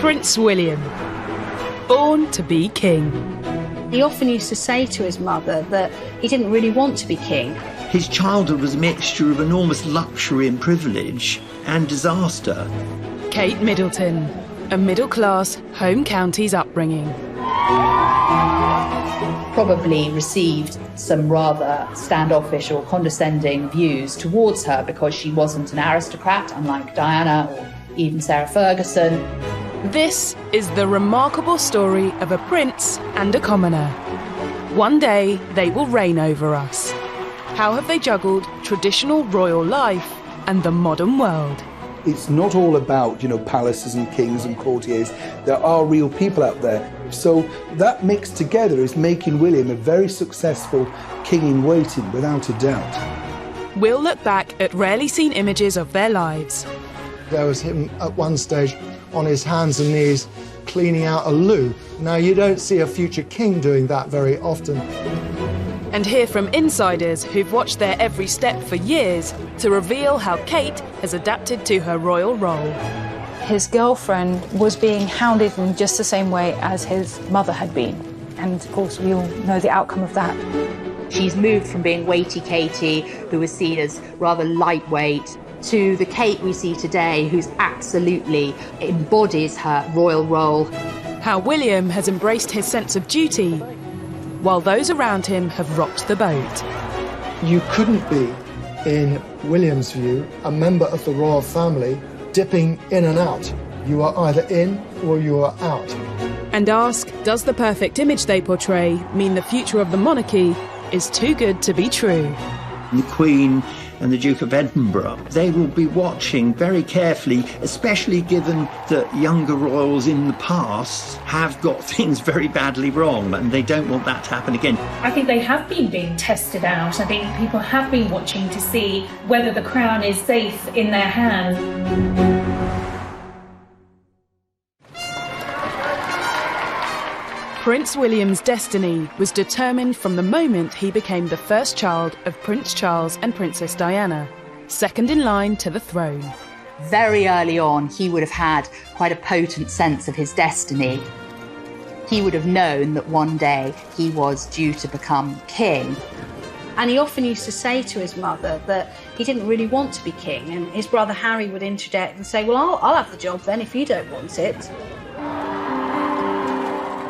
Prince William, born to be king. He often used to say to his mother that he didn't really want to be king. His childhood was a mixture of enormous luxury and privilege and disaster. Kate Middleton, a middle-class home counties upbringing. Probably received some rather standoffish or condescending views towards her because she wasn't an aristocrat, unlike Diana or even Sarah Ferguson. This is the remarkable story of a prince and a commoner. One day they will reign over us. How have they juggled traditional royal life and the modern world? It's not all about, palaces and kings and courtiers. There are real people out there. So that mixed together is making William a very successful king in waiting, without a doubt. We'll look back at rarely seen images of their lives. There was him at one stage on his hands and knees cleaning out a loo. Now, you don't see a future king doing that very often. And hear from insiders who've watched their every step for years to reveal how Kate has adapted to her royal role. His girlfriend was being hounded in just the same way as his mother had been. And of course, we all know the outcome of that. She's moved from being weighty Katie, who was seen as rather lightweight, to the Kate we see today, who's absolutely embodies her royal role. How William has embraced his sense of duty, while those around him have rocked the boat. You couldn't be, in William's view, a member of the royal family dipping in and out. You are either in or you are out. And ask, does the perfect image they portray mean the future of the monarchy is too good to be true? The Queen and the Duke of Edinburgh, they will be watching very carefully, especially given that younger royals in the past have got things very badly wrong, and they don't want that to happen again. I think they have been being tested out. I think people have been watching to see whether the crown is safe in their hands. Prince William's destiny was determined from the moment he became the first child of Prince Charles and Princess Diana, second in line to the throne. Very early on, he would have had quite a potent sense of his destiny. He would have known that one day he was due to become king. And he often used to say to his mother that he didn't really want to be king. And his brother Harry would interject and say, well, I'll have the job then if you don't want it.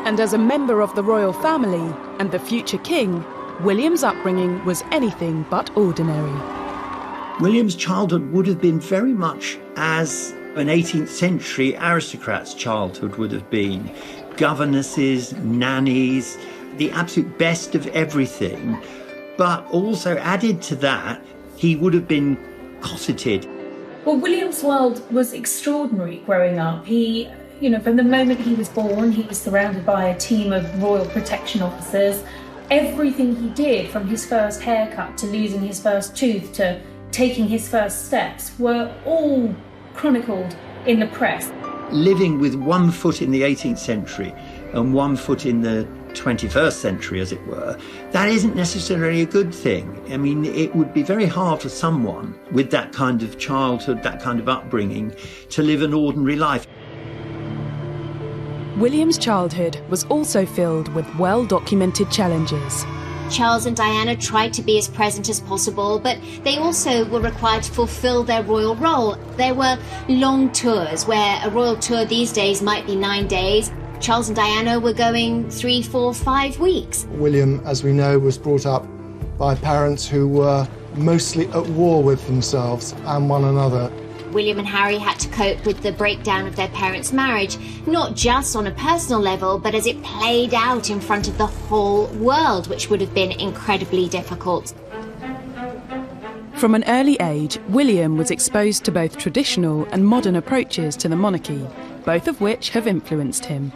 And as a member of the royal family and the future king, William's upbringing was anything but ordinary. William's childhood would have been very much as an 18th century aristocrat's childhood would have been. Governesses, nannies, the absolute best of everything. But also added to that, he would have been cosseted. Well, William's world was extraordinary growing up. He, from the moment he was born, he was surrounded by a team of royal protection officers. Everything he did, from his first haircut to losing his first tooth to taking his first steps, were all chronicled in the press. Living with one foot in the 18th century and one foot in the 21st century, as it were, that isn't necessarily a good thing. I mean, it would be very hard for someone with that kind of childhood, that kind of upbringing, to live an ordinary life. William's childhood was also filled with well-documented challenges. Charles and Diana tried to be as present as possible, but they also were required to fulfill their royal role. There were long tours, where a royal tour these days might be 9 days. Charles and Diana were going 3, 4, 5 weeks. William, as we know, was brought up by parents who were mostly at war with themselves and one another. William and Harry had to cope with the breakdown of their parents' marriage, not just on a personal level, but as it played out in front of the whole world, which would have been incredibly difficult. From an early age, William was exposed to both traditional and modern approaches to the monarchy, both of which have influenced him.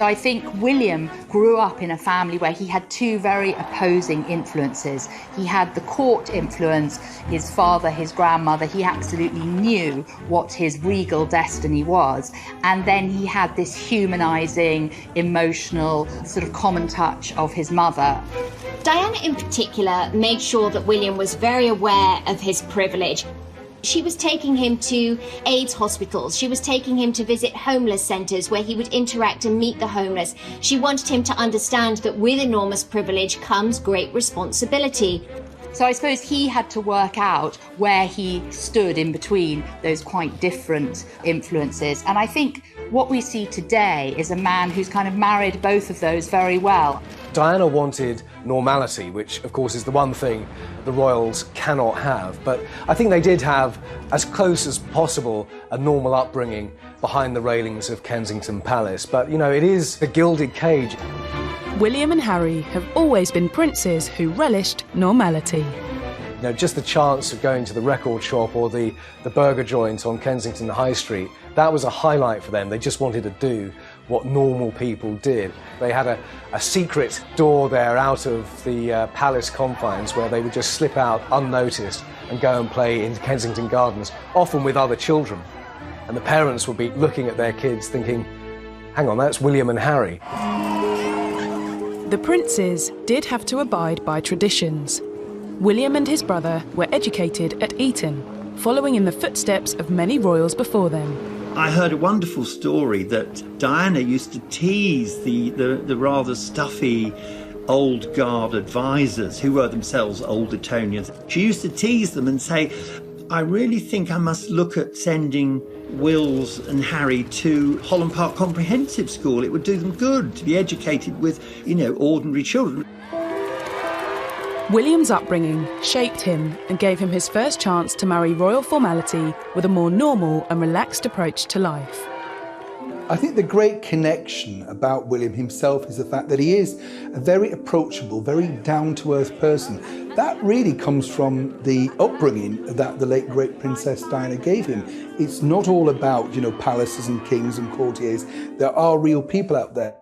I think William grew up in a family where he had two very opposing influences. He had the court influence, his father, his grandmother. He absolutely knew what his regal destiny was. And then he had this humanising, emotional, sort of common touch of his mother. Diana in particular made sure that William was very aware of his privilege. She was taking him to AIDS hospitals. She was taking him to visit homeless centres where he would interact and meet the homeless. She wanted him to understand that with enormous privilege comes great responsibility. So I suppose he had to work out where he stood in between those quite different influences. And I think what we see today is a man who's kind of married both of those very well. Diana wanted normality, which of course is the one thing the royals cannot have. But I think they did have, as close as possible, a normal upbringing behind the railings of Kensington Palace. But, you know, it is the gilded cage. William and Harry have always been princes who relished normality. You know, just the chance of going to the record shop or the burger joint on Kensington High Street, that was a highlight for them. They just wanted to do what normal people did. They had a secret door there out of the palace confines where they would just slip out unnoticed and go and play in Kensington Gardens, often with other children. And the parents would be looking at their kids thinking, hang on, that's William and Harry. The princes did have to abide by traditions. William and his brother were educated at Eton, following in the footsteps of many royals before them. I heard a wonderful story that Diana used to tease the rather stuffy old guard advisors who were themselves old Etonians. She used to tease them and say, I really think I must look at sending Wills and Harry to Holland Park Comprehensive School. It would do them good to be educated with, you know, ordinary children. William's upbringing shaped him and gave him his first chance to marry royal formality with a more normal and relaxed approach to life. I think the great connection about William himself is the fact that he is a very approachable, very down-to-earth person. That really comes from the upbringing that the late great Princess Diana gave him. It's not all about, you know, palaces and kings and courtiers. There are real people out there.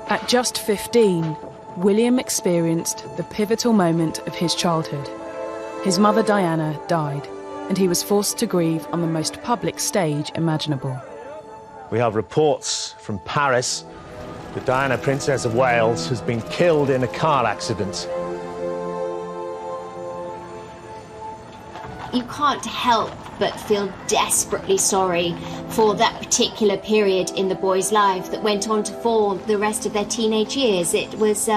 At just 15, William experienced the pivotal moment of his childhood. His mother Diana died, and he was forced to grieve on the most public stage imaginable. We have reports from Paris that Diana, Princess of Wales, has been killed in a car accident. You can't help but feel desperately sorry for that particular period in the boy's life that went on to form the rest of their teenage years. It was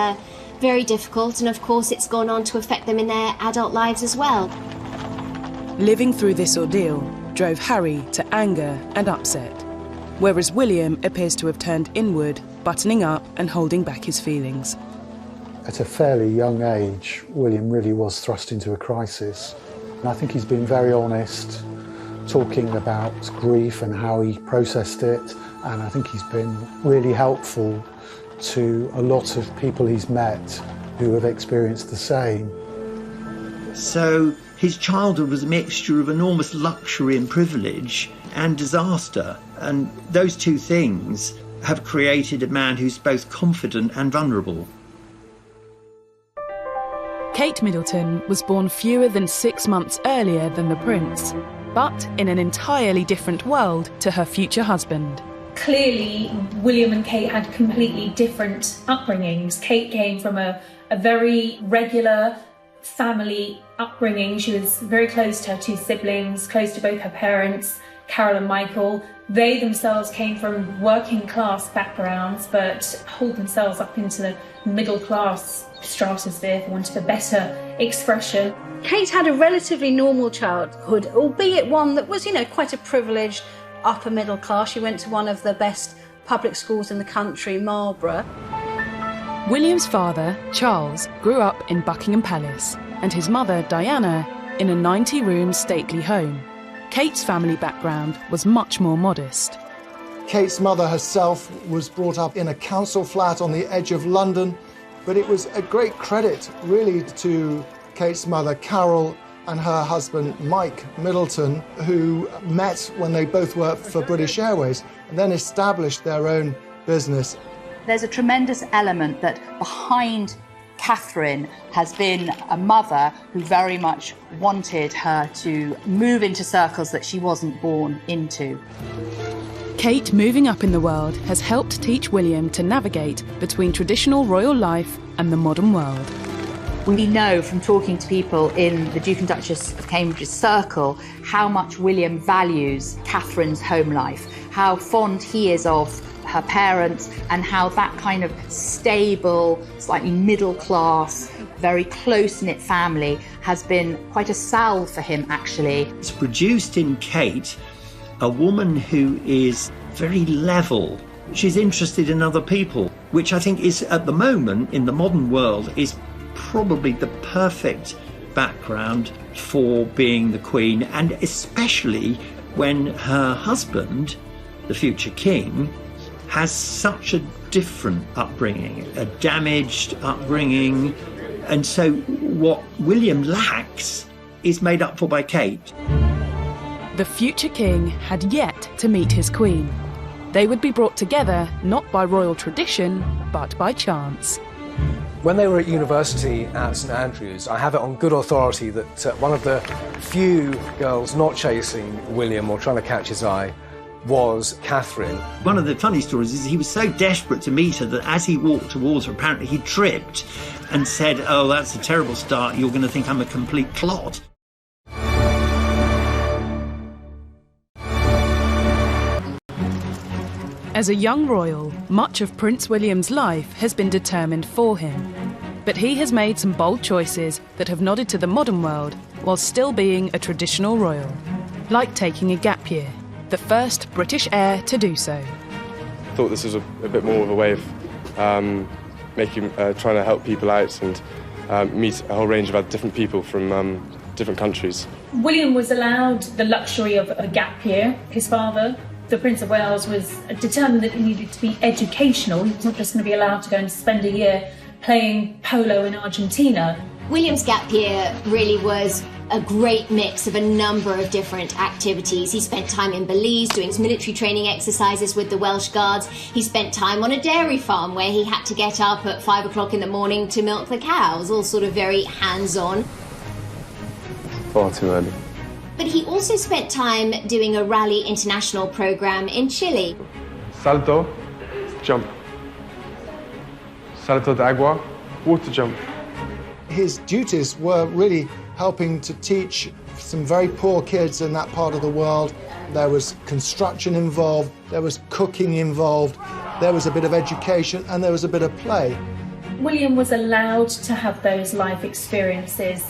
very difficult, and of course it's gone on to affect them in their adult lives as well. Living through this ordeal drove Harry to anger and upset, whereas William appears to have turned inward, buttoning up and holding back his feelings. At a fairly young age, William really was thrust into a crisis. And I think he's been very honest, talking about grief and how he processed it, and I think he's been really helpful to a lot of people he's met who have experienced the same. So his childhood was a mixture of enormous luxury and privilege and disaster, and those two things have created a man who's both confident and vulnerable. Kate Middleton was born fewer than 6 months earlier than the prince, but in an entirely different world to her future husband. Clearly, William and Kate had completely different upbringings. Kate came from a very regular family upbringing. She was very close to her two siblings, close to both her parents, Carol and Michael. They themselves came from working class backgrounds, but hold themselves up into the middle class stratosphere, for want of a better expression. Kate had a relatively normal childhood, albeit one that was, you know, quite a privileged upper middle class. She went to one of the best public schools in the country, Marlborough. William's father, Charles, grew up in Buckingham Palace, and his mother, Diana, in a 90-room stately home. Kate's family background was much more modest. Kate's mother herself was brought up in a council flat on the edge of London, but it was a great credit, really, to Kate's mother, Carol, and her husband, Mike Middleton, who met when they both worked for British Airways and then established their own business. There's a tremendous element that behind Catherine has been a mother who very much wanted her to move into circles that she wasn't born into. Kate moving up in the world has helped teach William to navigate between traditional royal life and the modern world. We know from talking to people in the Duke and Duchess of Cambridge's circle how much William values Catherine's home life, how fond he is of her parents, and how that kind of stable, slightly middle class, very close-knit family has been quite a salve for him, actually. It's produced in Kate a woman who is very level. She's interested in other people, which I think is, at the moment, in the modern world, is probably the perfect background for being the Queen, and especially when her husband, the future king, has such a different upbringing, a damaged upbringing, and so what William lacks is made up for by Kate. The future king had yet to meet his queen. They would be brought together not by royal tradition, but by chance. When they were at university at St Andrews, I have it on good authority that one of the few girls not chasing William or trying to catch his eye was Catherine. One of the funny stories is he was so desperate to meet her that as he walked towards her, apparently he tripped and said, "Oh, that's a terrible start, you're going to think I'm a complete clot." As a young royal, much of Prince William's life has been determined for him. But he has made some bold choices that have nodded to the modern world while still being a traditional royal. Like taking a gap year, the first British heir to do so. I thought this was a bit more of a way of trying to help people out and meet a whole range of other different people from different countries. William was allowed the luxury of a gap year. His father, the Prince of Wales, was determined that he needed to be educational. He was not just going to be allowed to go and spend a year playing polo in Argentina. William's gap year really was a great mix of a number of different activities. He spent time in Belize doing military training exercises with the Welsh Guards. He spent time on a dairy farm where he had to get up at 5 o'clock in the morning to milk the cows, all sort of very hands-on. Far too early. But he also spent time doing a Rally International program in Chile. Salto, jump. Salto de agua, water jump. His duties were really helping to teach some very poor kids in that part of the world. There was construction involved, there was cooking involved, there was a bit of education, and there was a bit of play. William was allowed to have those life experiences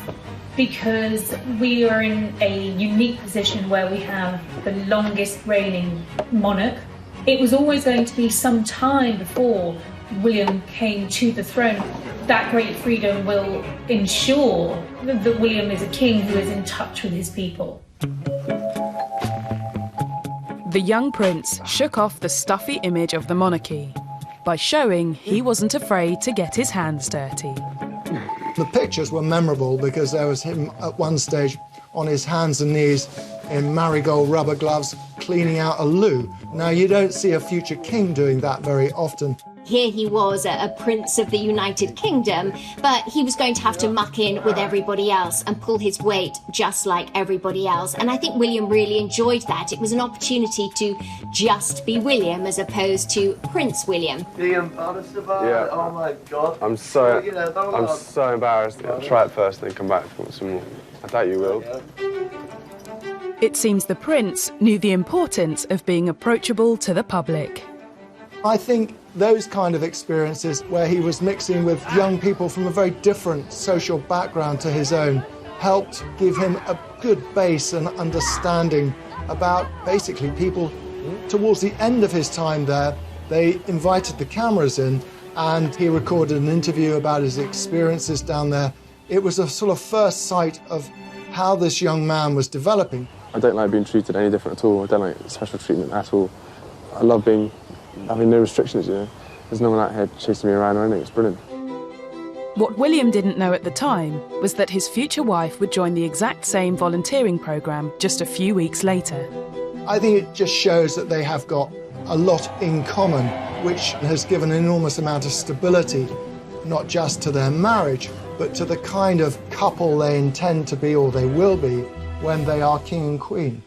because we are in a unique position where we have the longest reigning monarch. It was always going to be some time before William came to the throne. That great freedom will ensure that William is a king who is in touch with his people. The young prince shook off the stuffy image of the monarchy by showing he wasn't afraid to get his hands dirty. The pictures were memorable because there was him at one stage on his hands and knees in marigold rubber gloves cleaning out a loo. Now, you don't see a future king doing that very often. Here he was, a prince of the United Kingdom, but he was going to have to muck in with everybody else and pull his weight just like everybody else. And I think William really enjoyed that. It was an opportunity to just be William as opposed to Prince William. Being honest about it, oh my God. I'm so embarrassed. I'll try it first and then come back for some more. I doubt you will. It seems the prince knew the importance of being approachable to the public. I think those kind of experiences where he was mixing with young people from a very different social background to his own helped give him a good base and understanding about basically people. Towards the end of his time there, they invited the cameras in and he recorded an interview about his experiences down there. It was a sort of first sight of how this young man was developing. I don't like being treated any different at all. I don't like special treatment at all. I love having no restrictions, you know. There's no one out here chasing me around or anything. It's brilliant. What William didn't know at the time was that his future wife would join the exact same volunteering programme just a few weeks later. I think it just shows that they have got a lot in common, which has given an enormous amount of stability, not just to their marriage, but to the kind of couple they intend to be or they will be when they are king and queen.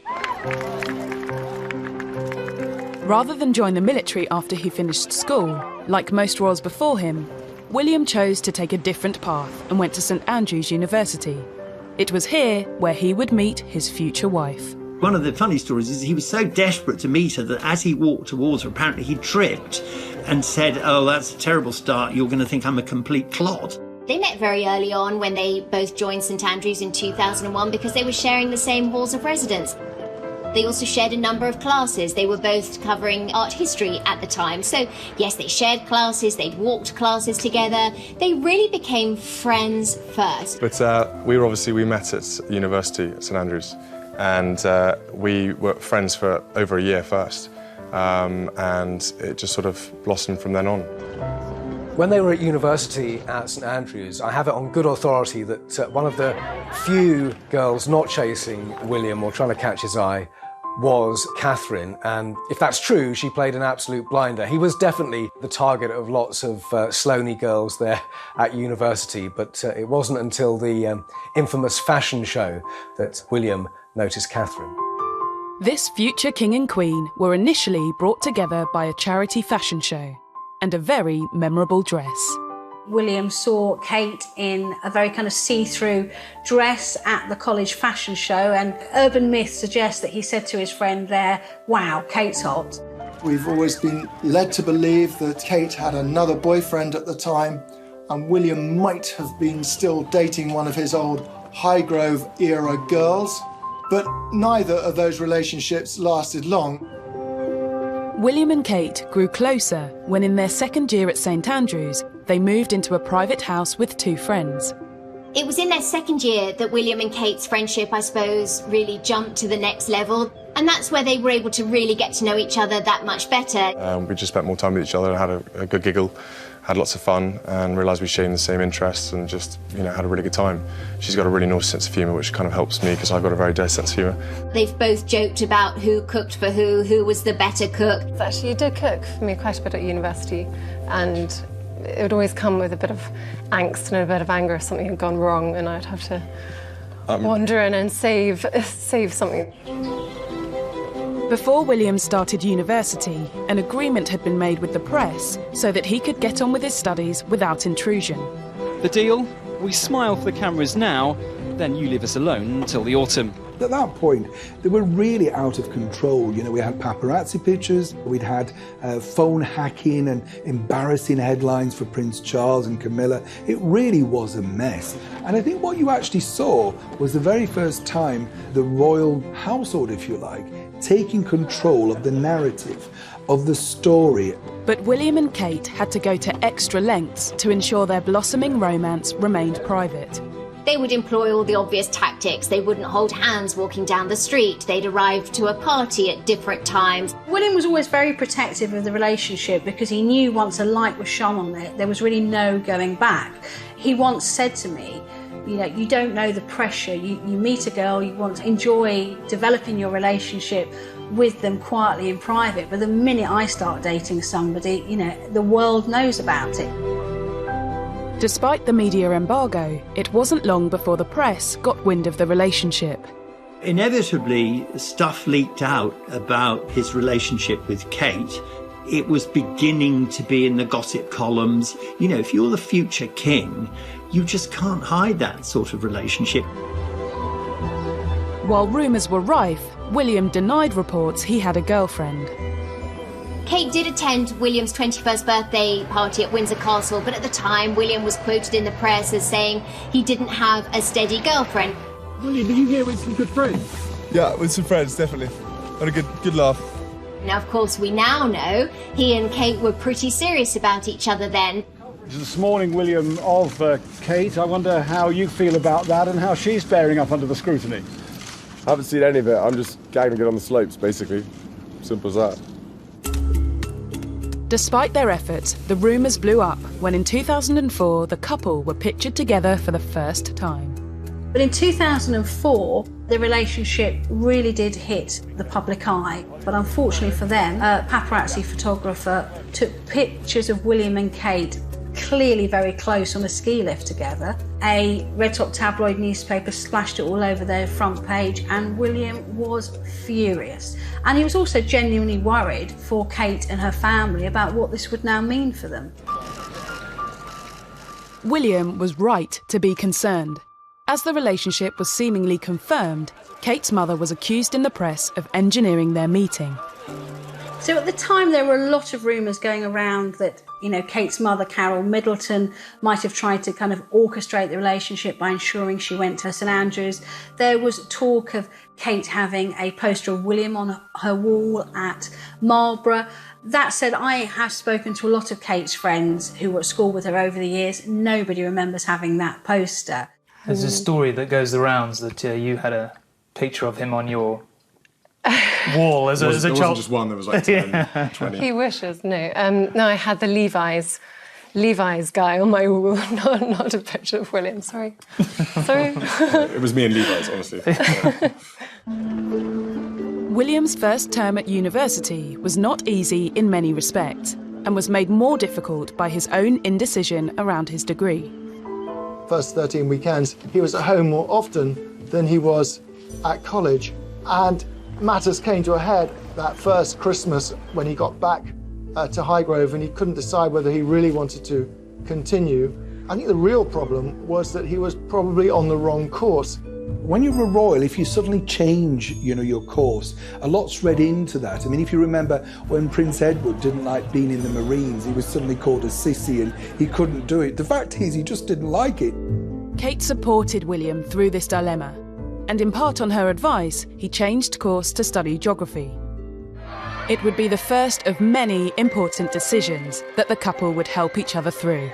Rather than join the military after he finished school, like most royals before him, William chose to take a different path and went to St Andrews University. It was here where he would meet his future wife. One of the funny stories is he was so desperate to meet her that as he walked towards her, apparently he tripped and said, "Oh, that's a terrible start. You're going to think I'm a complete clod." They met very early on when they both joined St Andrews in 2001 because they were sharing the same halls of residence. They also shared a number of classes. They were both covering art history at the time. So, yes, they shared classes, they'd walked classes together. They really became friends first. But we met at university at St Andrews, and we were friends for over a year first. And it just sort of blossomed from then on. When they were at university at St Andrews, I have it on good authority that one of the few girls not chasing William or trying to catch his eye was Catherine, and if that's true, she played an absolute blinder. He was definitely the target of lots of Sloaney girls there at university, but it wasn't until the infamous fashion show that William noticed Catherine. This future king and queen were initially brought together by a charity fashion show and a very memorable dress. William saw Kate in a very kind of see-through dress at the college fashion show, and urban myth suggests that he said to his friend there, "Wow, Kate's hot." We've always been led to believe that Kate had another boyfriend at the time, and William might have been still dating one of his old Highgrove era girls, but neither of those relationships lasted long. William and Kate grew closer when in their second year at St Andrews, they moved into a private house with two friends. It was in their second year that William and Kate's friendship, I suppose, really jumped to the next level. And that's where they were able to really get to know each other that much better. We just spent more time with each other and had a good giggle, had lots of fun, and realised we shared the same interests and just, had a really good time. She's got a really nice sense of humour, which kind of helps me because I've got a very dirty sense of humour. They've both joked about who cooked for who was the better cook. Actually, you did cook for me quite a bit at university, and it would always come with a bit of angst and a bit of anger if something had gone wrong, and I'd have to wander in and save something. Before William started university, an agreement had been made with the press so that he could get on with his studies without intrusion. The deal? We smile for the cameras now, then you leave us alone until the autumn. At that point, they were really out of control. We had paparazzi pictures, we'd had phone hacking and embarrassing headlines for Prince Charles and Camilla. It really was a mess. And I think what you actually saw was the very first time the royal household, if you like, taking control of the narrative, of the story. But William and Kate had to go to extra lengths to ensure their blossoming romance remained private. They would employ all the obvious tactics. They wouldn't hold hands walking down the street. They'd arrive to a party at different times. William was always very protective of the relationship because he knew once a light was shone on it, there was really no going back. He once said to me, you don't know the pressure. You meet a girl, you want to enjoy developing your relationship with them quietly in private, but the minute I start dating somebody, the world knows about it. Despite the media embargo, it wasn't long before the press got wind of the relationship. Inevitably, stuff leaked out about his relationship with Kate. It was beginning to be in the gossip columns. If you're the future king, you just can't hide that sort of relationship. While rumours were rife, William denied reports he had a girlfriend. Kate did attend William's 21st birthday party at Windsor Castle, but at the time, William was quoted in the press as saying he didn't have a steady girlfriend. William, did you hear with some good friends? Yeah, with some friends, definitely. Had a good laugh. Now, of course, we now know he and Kate were pretty serious about each other then. This morning, William, of Kate. I wonder how you feel about that and how she's bearing up under the scrutiny. I haven't seen any of it. I'm just gagging to get on the slopes, basically. Simple as that. Despite their efforts, the rumours blew up when in 2004 the couple were pictured together for the first time. But in 2004, the relationship really did hit the public eye. But unfortunately for them, a paparazzi photographer took pictures of William and Kate clearly very close on a ski lift together. A red top tabloid newspaper splashed it all over their front page, and William was furious. And he was also genuinely worried for Kate and her family about what this would now mean for them. William was right to be concerned. As the relationship was seemingly confirmed, Kate's mother was accused in the press of engineering their meeting. So at the time, there were a lot of rumours going around that, Kate's mother, Carol Middleton, might have tried to kind of orchestrate the relationship by ensuring she went to St Andrews. There was talk of Kate having a poster of William on her wall at Marlborough. That said, I have spoken to a lot of Kate's friends who were at school with her over the years. Nobody remembers having that poster. There's a story that goes the rounds that you had a picture of him on your wall as a child. There wasn't just one, there was like 10, 20. He wishes, no. No, I had the Levi's guy on my wall, not a picture of William, sorry. Sorry. It was me and Levi's, honestly. Yeah. William's first term at university was not easy in many respects and was made more difficult by his own indecision around his degree. First 13 weekends, he was at home more often than he was at college, and matters came to a head that first Christmas when he got back to Highgrove and he couldn't decide whether he really wanted to continue. I think the real problem was that he was probably on the wrong course. When you're a royal, if you suddenly change, your course, a lot's read into that. I mean, if you remember when Prince Edward didn't like being in the Marines, he was suddenly called a sissy and he couldn't do it. The fact is, he just didn't like it. Kate supported William through this dilemma, and in part on her advice, he changed course to study geography. It would be the first of many important decisions that the couple would help each other through.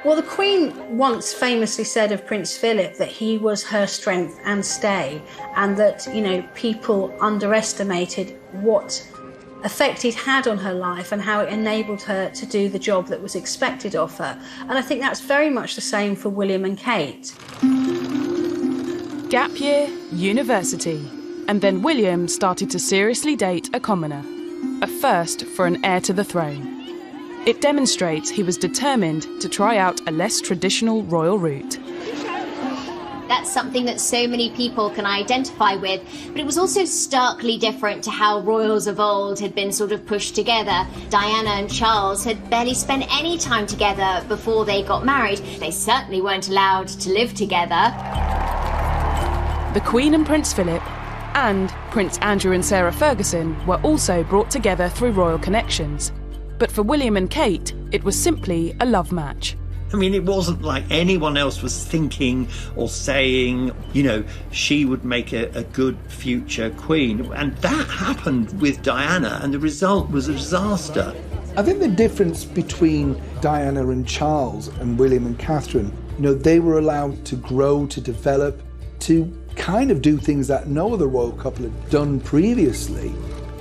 Well, the Queen once famously said of Prince Philip that he was her strength and stay, and that, people underestimated what effect he'd had on her life and how it enabled her to do the job that was expected of her. And I think that's very much the same for William and Kate. Gap year, university, and then William started to seriously date a commoner, a first for an heir to the throne. It demonstrates he was determined to try out a less traditional royal route. That's something that so many people can identify with, but it was also starkly different to how royals of old had been sort of pushed together. Diana and Charles had barely spent any time together before they got married. They certainly weren't allowed to live together. The Queen and Prince Philip, and Prince Andrew and Sarah Ferguson were also brought together through royal connections. But for William and Kate, it was simply a love match. I mean, it wasn't like anyone else was thinking or saying, she would make a good future queen. And that happened with Diana, and the result was a disaster. I think the difference between Diana and Charles and William and Catherine, they were allowed to grow, to develop, to kind of do things that no other royal couple had done previously.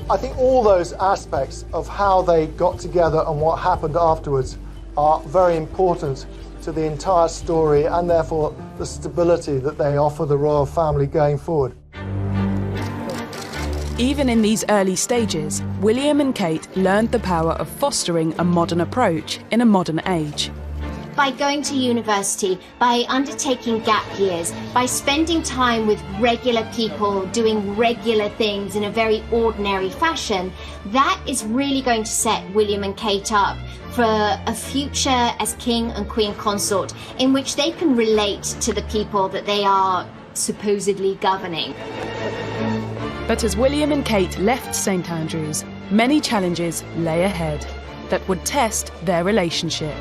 I think all those aspects of how they got together and what happened afterwards are very important to the entire story and therefore the stability that they offer the royal family going forward. Even in these early stages, William and Kate learned the power of fostering a modern approach in a modern age. By going to university, by undertaking gap years, by spending time with regular people, doing regular things in a very ordinary fashion, that is really going to set William and Kate up for a future as king and queen consort in which they can relate to the people that they are supposedly governing. But as William and Kate left St Andrews, many challenges lay ahead that would test their relationship.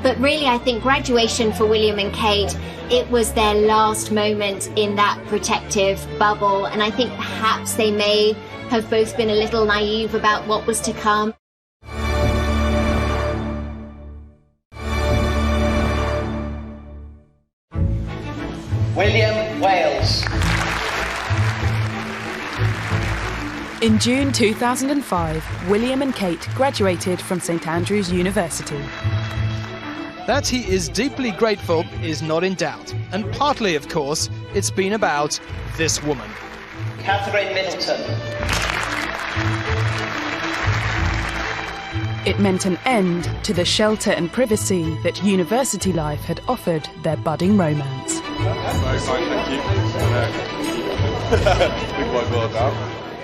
But really, I think graduation for William and Kate, it was their last moment in that protective bubble, and I think perhaps they may have both been a little naive about what was to come. William Wales. In June 2005, William and Kate graduated from St Andrews University. That he is deeply grateful is not in doubt. And partly, of course, it's been about this woman. Catherine Middleton. It meant an end to the shelter and privacy that university life had offered their budding romance.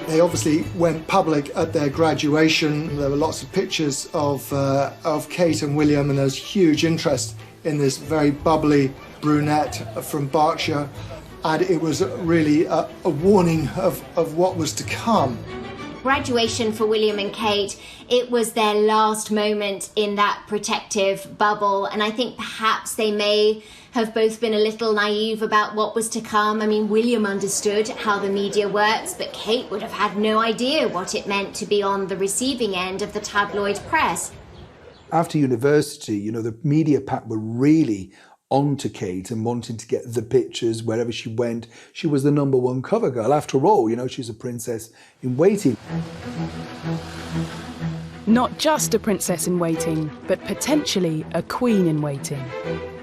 They obviously went public at their graduation. There were lots of pictures of Kate and William, and there was huge interest in this very bubbly brunette from Berkshire, and it was really a warning of what was to come. Graduation for William and Kate, it was their last moment in that protective bubble, and I think perhaps they may have both been a little naive about what was to come. I mean, William understood how the media works, but Kate would have had no idea what it meant to be on the receiving end of the tabloid press. After university, you know, the media pack were really onto Kate and wanting to get the pictures wherever she went. She was the #1 cover girl. After all, you know, she's a princess in waiting. Not just a princess in waiting, but potentially a queen in waiting.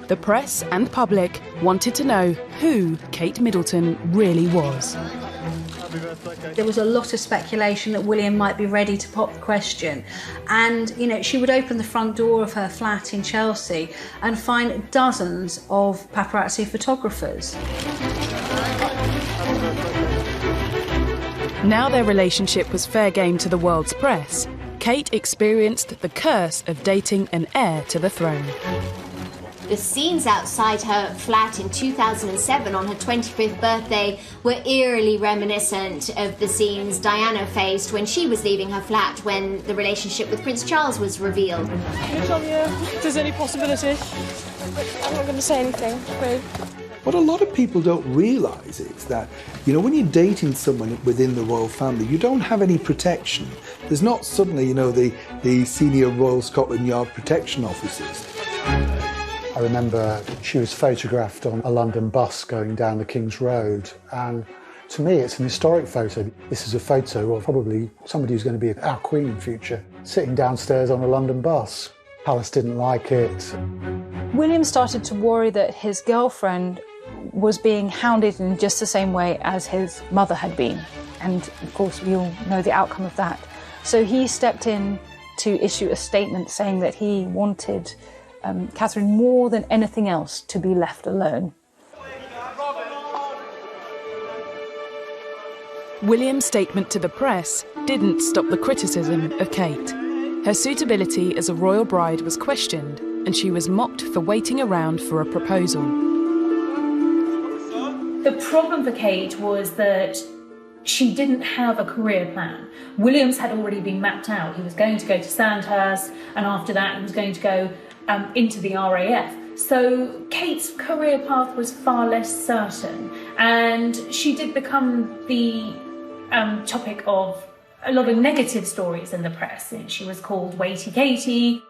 The press and public wanted to know who Kate Middleton really was. There was a lot of speculation that William might be ready to pop the question. And, you know, she would open the front door of her flat in Chelsea and find dozens of paparazzi photographers. Now their relationship was fair game to the world's press, Kate experienced the curse of dating an heir to the throne. The scenes outside her flat in 2007 on her 25th birthday were eerily reminiscent of the scenes Diana faced when she was leaving her flat when the relationship with Prince Charles was revealed. Can you tell me if there's any possibility? I'm not going to say anything, babe. What a lot of people don't realise is that, you know, when you're dating someone within the royal family, you don't have any protection. There's not suddenly, you know, the senior Royal Scotland Yard protection officers. I remember she was photographed on a London bus going down the King's Road, and to me it's an historic photo. This is a photo of probably somebody who's going to be our queen in future, sitting downstairs on a London bus. Palace didn't like it. William started to worry that his girlfriend was being hounded in just the same way as his mother had been. And of course we all know the outcome of that. So he stepped in to issue a statement saying that he wanted Catherine more than anything else to be left alone. William's statement to the press didn't stop the criticism of Kate. Her suitability as a royal bride was questioned, and she was mocked for waiting around for a proposal. The problem for Kate was that she didn't have a career plan. William's had already been mapped out. He was going to go to Sandhurst, and after that he was going to go into the RAF. So Kate's career path was far less certain, and she did become the topic of a lot of negative stories in the press. And she was called Waity Katie.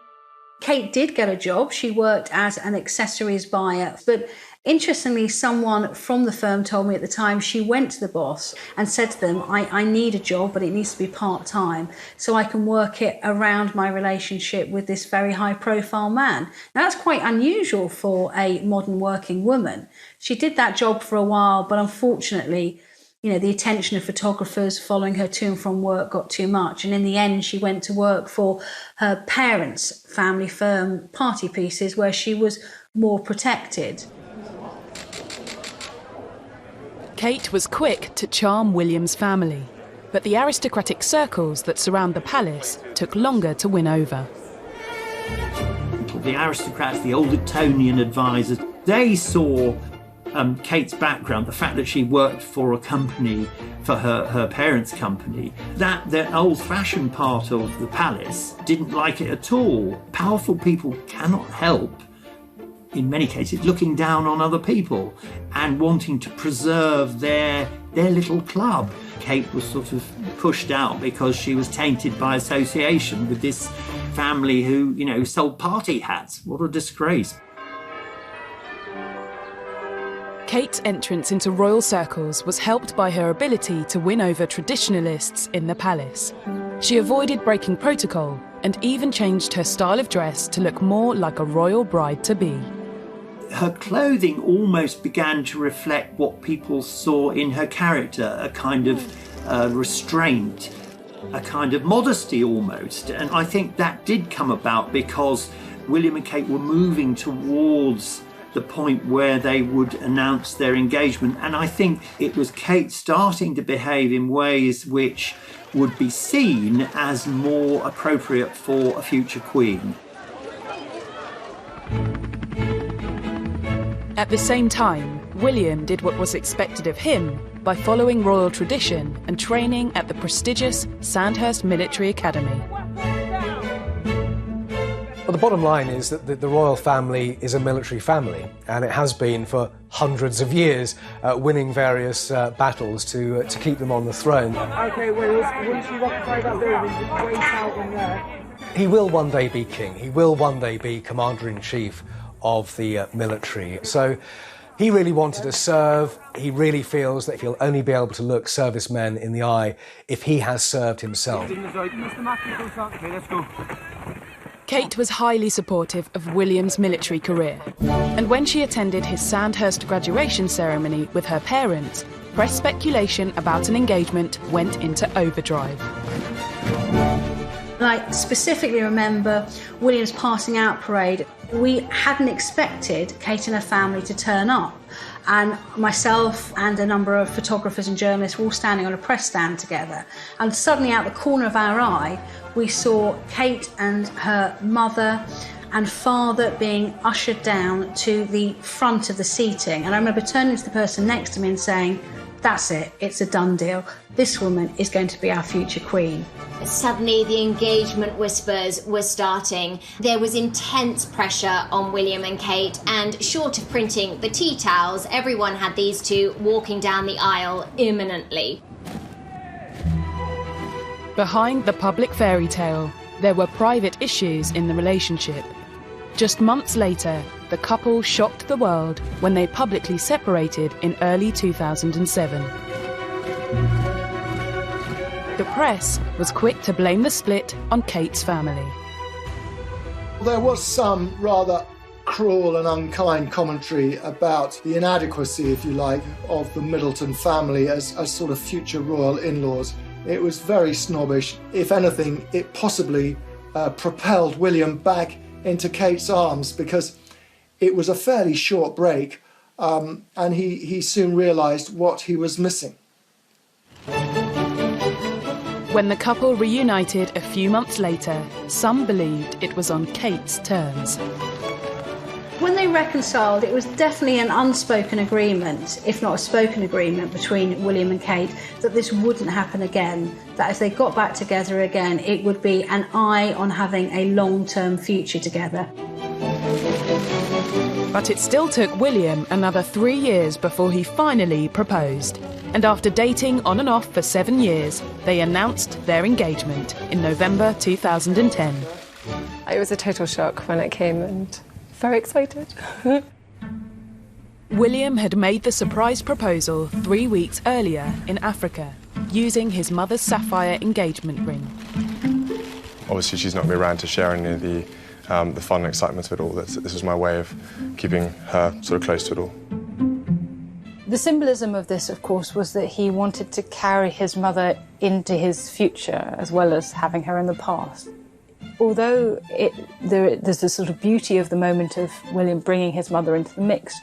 Kate did get a job. She worked as an accessories buyer, but interestingly, someone from the firm told me at the time she went to the boss and said to them, I need a job, but it needs to be part-time so I can work it around my relationship with this very high-profile man. Now, that's quite unusual for a modern working woman. She did that job for a while, but unfortunately, you know, the attention of photographers following her to and from work got too much. And in the end, she went to work for her parents' family firm, Party Pieces, where she was more protected. Kate was quick to charm William's family, but the aristocratic circles that surround the palace took longer to win over. The aristocrats, the old Etonian advisors, they saw Kate's background, the fact that she worked for a company, for her parents' company, that the old-fashioned part of the palace didn't like it at all. Powerful people cannot help, in many cases, looking down on other people and wanting to preserve their little club. Kate was sort of pushed out because she was tainted by association with this family who, you know, sold party hats. What a disgrace. Kate's entrance into royal circles was helped by her ability to win over traditionalists in the palace. She avoided breaking protocol and even changed her style of dress to look more like a royal bride-to-be. Her clothing almost began to reflect what people saw in her character, a kind of restraint, a kind of modesty almost. And I think that did come about because William and Kate were moving towards the point where they would announce their engagement. And I think it was Kate starting to behave in ways which would be seen as more appropriate for a future queen. At the same time, William did what was expected of him by following royal tradition and training at the prestigious Sandhurst Military Academy. Well, the bottom line is that the royal family is a military family, and it has been for hundreds of years, winning various battles to keep them on the throne. Okay, Wills, once you occupy that building, just wait out in there. He will one day be king. He will one day be commander-in-chief of the military. So he really wanted to serve. He really feels that he'll only be able to look servicemen in the eye if he has served himself. Okay, let's go. Kate was highly supportive of William's military career, and when she attended his Sandhurst graduation ceremony with her parents, press speculation about an engagement went into overdrive. I specifically remember William's passing out parade. We hadn't expected Kate and her family to turn up, and myself and a number of photographers and journalists were all standing on a press stand together, and suddenly out the corner of our eye we saw Kate and her mother and father being ushered down to the front of the seating, and I remember turning to the person next to me and saying, "That's it, it's a done deal. This woman is going to be our future queen." Suddenly the engagement whispers were starting. There was intense pressure on William and Kate, and short of printing the tea towels, everyone had these two walking down the aisle imminently. Behind the public fairy tale, there were private issues in the relationship. Just months later, the couple shocked the world when they publicly separated in early 2007. The press was quick to blame the split on Kate's family. There was some rather cruel and unkind commentary about the inadequacy, if you like, of the Middleton family as sort of future royal in-laws. It was very snobbish. If anything, it possibly propelled William back into Kate's arms, because it was a fairly short break, and he soon realised what he was missing. When the couple reunited a few months later, some believed it was on Kate's terms. When they reconciled, it was definitely an unspoken agreement, if not a spoken agreement, between William and Kate that this wouldn't happen again, that if they got back together again, it would be an eye on having a long-term future together. But it still took William another 3 years before he finally proposed. And after dating on and off for 7 years, they announced their engagement in November 2010. It was a total shock when it came, and very excited. William had made the surprise proposal 3 weeks earlier in Africa, using his mother's sapphire engagement ring. Obviously, she's not going to be around to share any of the fun and excitement of it all. This was my way of keeping her sort of close to it all. The symbolism of this, of course, was that he wanted to carry his mother into his future as well as having her in the past. Although there's this sort of beauty of the moment of William bringing his mother into the mix,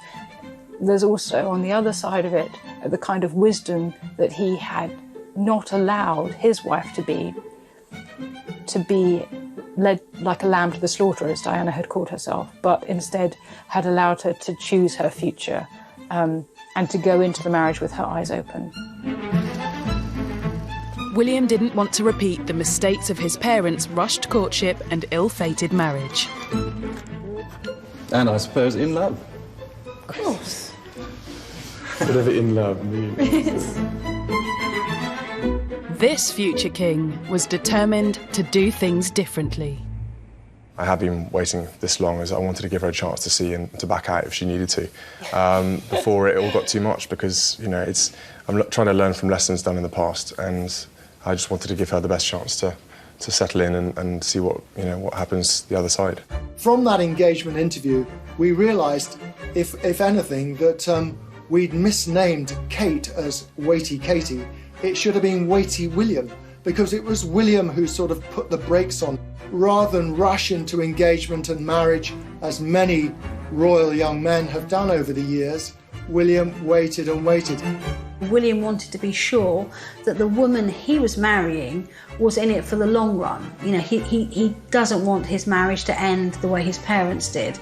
there's also, on the other side of it, the kind of wisdom that he had not allowed his wife to be led like a lamb to the slaughter, as Diana had called herself, but instead had allowed her to choose her future and to go into the marriage with her eyes open. William didn't want to repeat the mistakes of his parents' rushed courtship and ill-fated marriage. And I suppose in love. Of course. Whatever in love means. This future king was determined to do things differently. I had been waiting this long as I wanted to give her a chance to see and to back out if she needed to, before it all got too much, because, you know, I'm trying to learn from lessons done in the past, and I just wanted to give her the best chance to settle in and see what happens the other side. From that engagement interview, we realised, if anything, that we'd misnamed Kate as Weighty Katie. It should have been Weighty William, because it was William who sort of put the brakes on. Rather than rush into engagement and marriage, as many royal young men have done over the years, William waited and waited. William wanted to be sure that the woman he was marrying was in it for the long run. You know, he doesn't want his marriage to end the way his parents did.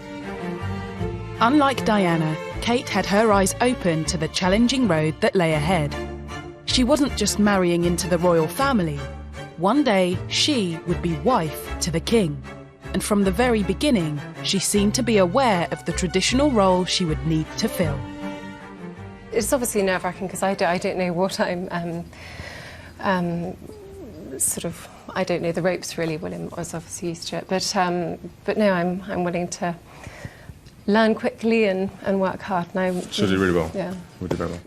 Unlike Diana, Kate had her eyes open to the challenging road that lay ahead. She wasn't just marrying into the royal family. One day, she would be wife to the king. And from the very beginning, she seemed to be aware of the traditional role she would need to fill. It's obviously nerve-wracking because I don't know what I'm I don't know the ropes really. William was obviously used to it, but no, I'm willing to learn quickly and work hard. And She'll do really well. Yeah, we'll do very well.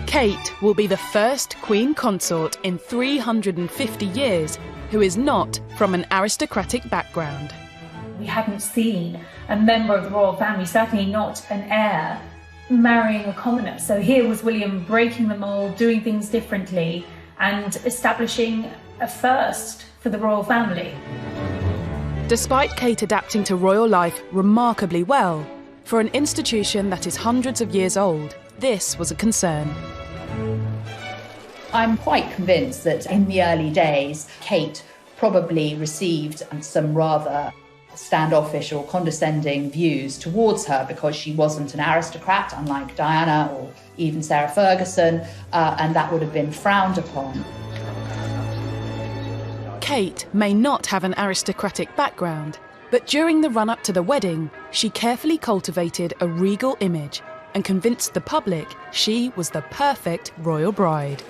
Kate will be the first Queen Consort in 350 years who is not from an aristocratic background. We hadn't seen a member of the royal family, certainly not an heir, marrying a commoner. So here was William breaking the mould, doing things differently, and establishing a first for the royal family. Despite Kate adapting to royal life remarkably well, for an institution that is hundreds of years old, this was a concern. I'm quite convinced that in the early days, Kate probably received some rather standoffish or condescending views towards her because she wasn't an aristocrat, unlike Diana or even Sarah Ferguson, and that would have been frowned upon. Kate may not have an aristocratic background, but during the run-up to the wedding, she carefully cultivated a regal image and convinced the public she was the perfect royal bride.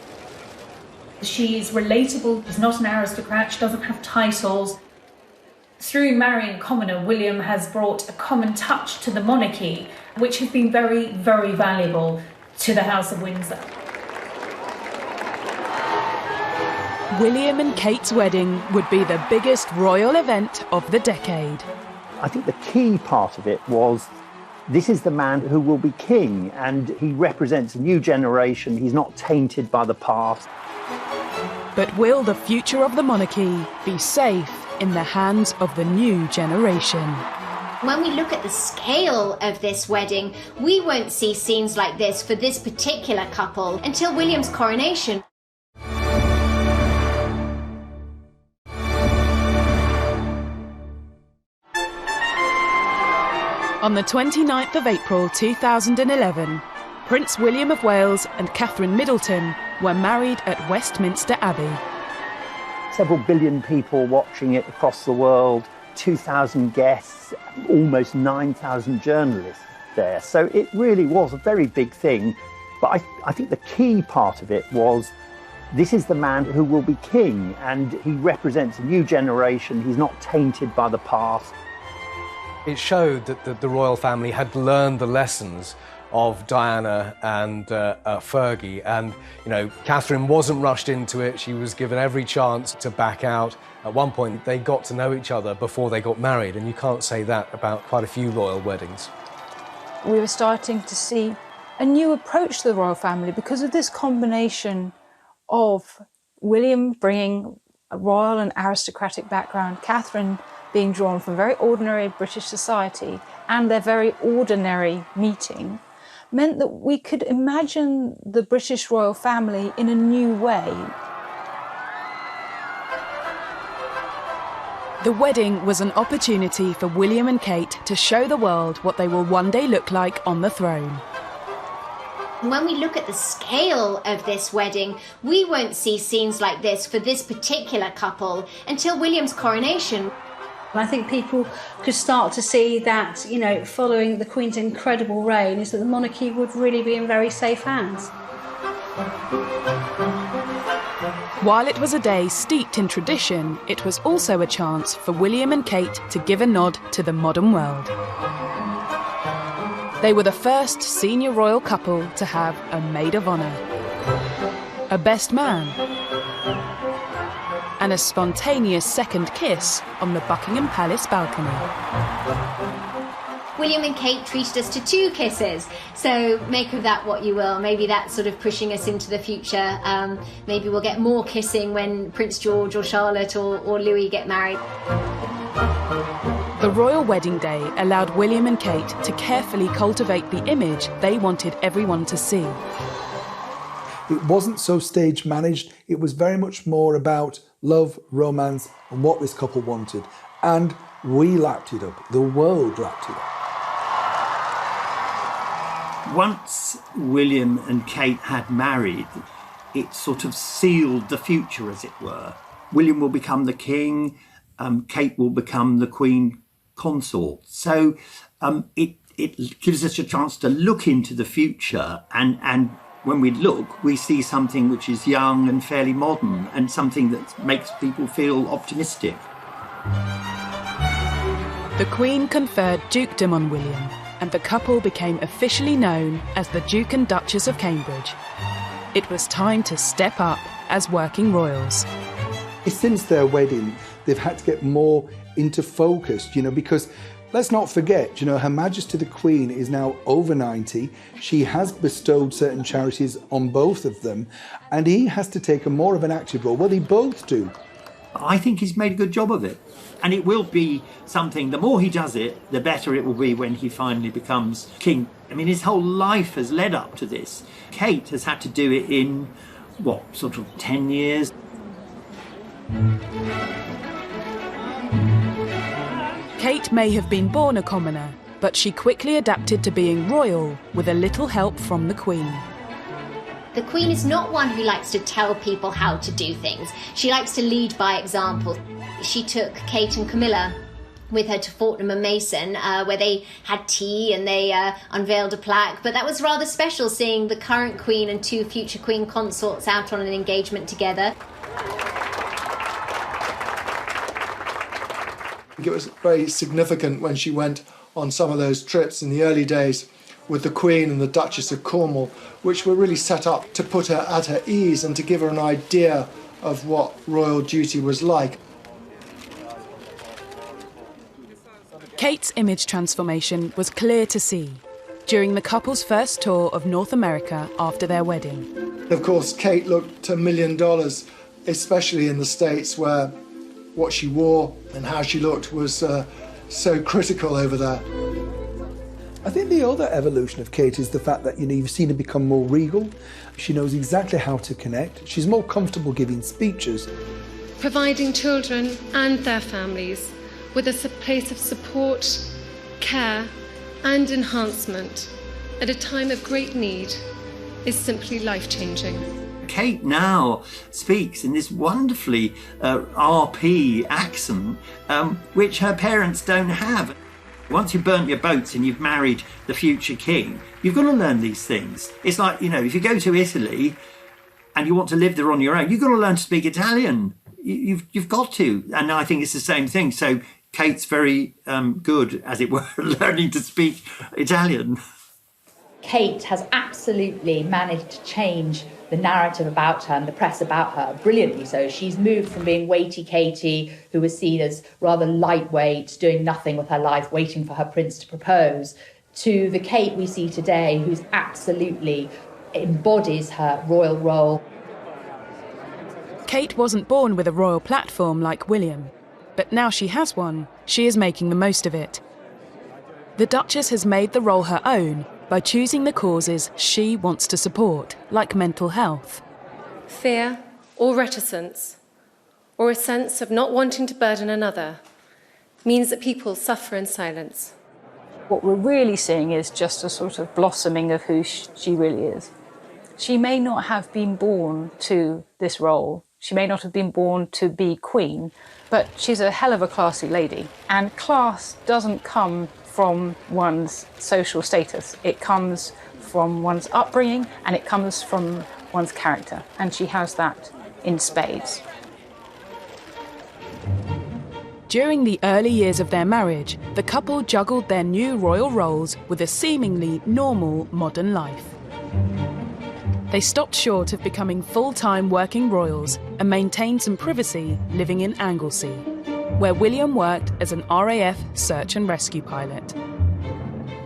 She's relatable, she's not an aristocrat, she doesn't have titles. Through marrying a commoner, William has brought a common touch to the monarchy, which has been very, very valuable to the House of Windsor. William and Kate's wedding would be the biggest royal event of the decade. I think the key part of it was this is the man who will be king, and he represents a new generation. He's not tainted by the past. But will the future of the monarchy be safe in the hands of the new generation? When we look at the scale of this wedding, we won't see scenes like this for this particular couple until William's coronation. On the 29th of April 2011, Prince William of Wales and Catherine Middleton were married at Westminster Abbey. Several billion people watching it across the world, 2,000 guests, almost 9,000 journalists there. So it really was a very big thing. But I think the key part of it was this is the man who will be king, and he represents a new generation. He's not tainted by the past. It showed that the royal family had learned the lessons of Diana and Fergie, and Catherine wasn't rushed into it. She was given every chance to back out. At one point they got to know each other before they got married, and you can't say that about quite a few royal weddings. We were starting to see a new approach to the royal family because of this combination of William bringing a royal and aristocratic background, Catherine being drawn from very ordinary British society, and their very ordinary meeting, meant that we could imagine the British royal family in a new way. The wedding was an opportunity for William and Kate to show the world what they will one day look like on the throne. When we look at the scale of this wedding, we won't see scenes like this for this particular couple until William's coronation. I think people could start to see that, following the Queen's incredible reign, is that the monarchy would really be in very safe hands. While it was a day steeped in tradition, it was also a chance for William and Kate to give a nod to the modern world. They were the first senior royal couple to have a maid of honour, a best man, and a spontaneous second kiss on the Buckingham Palace balcony. William and Kate treated us to 2 kisses, so make of that what you will. Maybe that's sort of pushing us into the future. Maybe we'll get more kissing when Prince George or Charlotte or Louis get married. The royal wedding day allowed William and Kate to carefully cultivate the image they wanted everyone to see. It wasn't so stage managed. It was very much more about love, romance, and what this couple wanted. And we lapped it up. The world lapped it up. Once William and Kate had married, it sort of sealed the future, as it were. William will become the king, Kate will become the queen consort. So it gives us a chance to look into the future, and when we look, we see something which is young and fairly modern, and something that makes people feel optimistic. The Queen conferred dukedom on William, and the couple became officially known as the Duke and Duchess of Cambridge. It was time to step up as working royals. Since their wedding, they've had to get more into focus, because let's not forget, Her Majesty the Queen is now over 90. She has bestowed certain charities on both of them, and he has to take a more of an active role. Well, they both do. I think he's made a good job of it. And it will be something, the more he does it, the better it will be when he finally becomes king. I mean, his whole life has led up to this. Kate has had to do it in, 10 years? Kate may have been born a commoner, but she quickly adapted to being royal with a little help from the Queen. The Queen is not one who likes to tell people how to do things. She likes to lead by example. She took Kate and Camilla with her to Fortnum&Mason, where they had tea and they unveiled a plaque. But that was rather special, seeing the current Queen and 2 future Queen consorts out on an engagement together. It was very significant when she went on some of those trips in the early days with the Queen and the Duchess of Cornwall, which were really set up to put her at her ease and to give her an idea of what royal duty was like. Kate's image transformation was clear to see during the couple's first tour of North America after their wedding. Of course, Kate looked $1 million, especially in the States, where what she wore and how she looked was so critical over there. I think the other evolution of Kate is the fact that, you've seen her become more regal. She knows exactly how to connect. She's more comfortable giving speeches. Providing children and their families with a place of support, care and enhancement at a time of great need is simply life-changing. Kate now speaks in this wonderfully RP accent, which her parents don't have. Once you've burnt your boats and you've married the future king, you've got to learn these things. It's like, if you go to Italy and you want to live there on your own, you've got to learn to speak Italian. You've got to. And I think it's the same thing. So Kate's very good, as it were, learning to speak Italian. Kate has absolutely managed to change the narrative about her and the press about her, brilliantly so. She's moved from being weighty Katie, who was seen as rather lightweight, doing nothing with her life, waiting for her prince to propose, to the Kate we see today, who's absolutely embodies her royal role. Kate wasn't born with a royal platform like William, but now she has one, she is making the most of it. The Duchess has made the role her own by choosing the causes she wants to support, like mental health. Fear or reticence, or a sense of not wanting to burden another, means that people suffer in silence. What we're really seeing is just a sort of blossoming of who she really is. She may not have been born to this role. She may not have been born to be queen, but she's a hell of a classy lady. And class doesn't come from one's social status. It comes from one's upbringing and it comes from one's character. And she has that in spades. During the early years of their marriage, the couple juggled their new royal roles with a seemingly normal modern life. They stopped short of becoming full-time working royals and maintained some privacy living in Anglesey, where William worked as an RAF search and rescue pilot.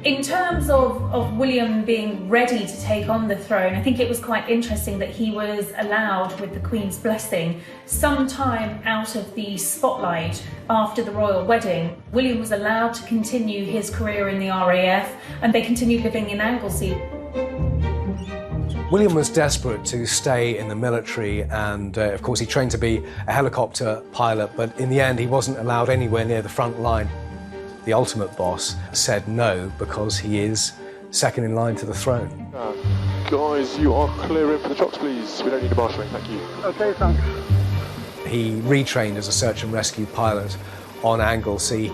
In terms of William being ready to take on the throne, I think it was quite interesting that he was allowed, with the Queen's blessing, some time out of the spotlight after the royal wedding. William was allowed to continue his career in the RAF, and they continued living in Anglesey. William was desperate to stay in the military, and of course he trained to be a helicopter pilot, but in the end he wasn't allowed anywhere near the front line. The ultimate boss said no because he is second in line to the throne. Guys, you are clearing for the trucks, please. We don't need a marshalling, thank you. Okay, thanks. He retrained as a search and rescue pilot on Anglesey.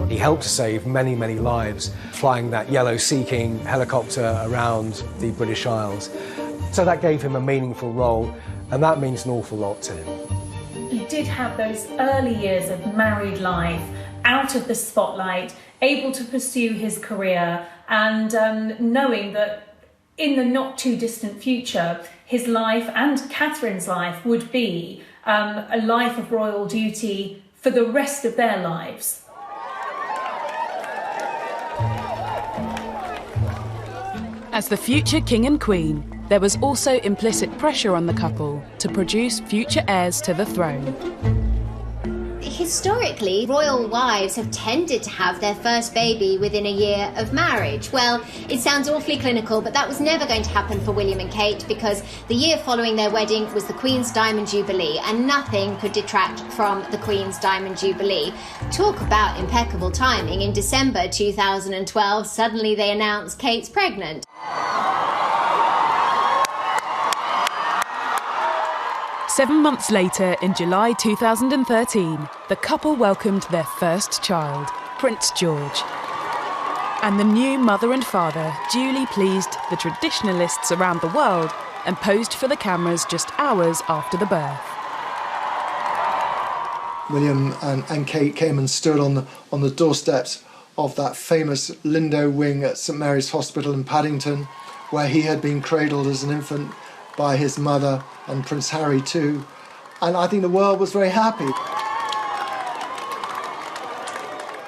He helped to save many, many lives flying that yellow Sea King helicopter around the British Isles. So that gave him a meaningful role, and that means an awful lot to him. He did have those early years of married life, out of the spotlight, able to pursue his career, and knowing that in the not too distant future, his life and Catherine's life would be a life of royal duty for the rest of their lives. As the future king and queen, there was also implicit pressure on the couple to produce future heirs to the throne. Historically, royal wives have tended to have their first baby within a year of marriage. Well, it sounds awfully clinical, but that was never going to happen for William and Kate because the year following their wedding was the Queen's Diamond Jubilee, and nothing could detract from the Queen's Diamond Jubilee. Talk about impeccable timing. In December 2012, suddenly they announced Kate's pregnant. Seven months later, in July 2013, the couple welcomed their first child, Prince George. And the new mother and father duly pleased the traditionalists around the world and posed for the cameras just hours after the birth. William and Kate came and stood on the doorsteps of that famous Lindo wing at St Mary's Hospital in Paddington, where he had been cradled as an infant by his mother and Prince Harry too. And I think the world was very happy.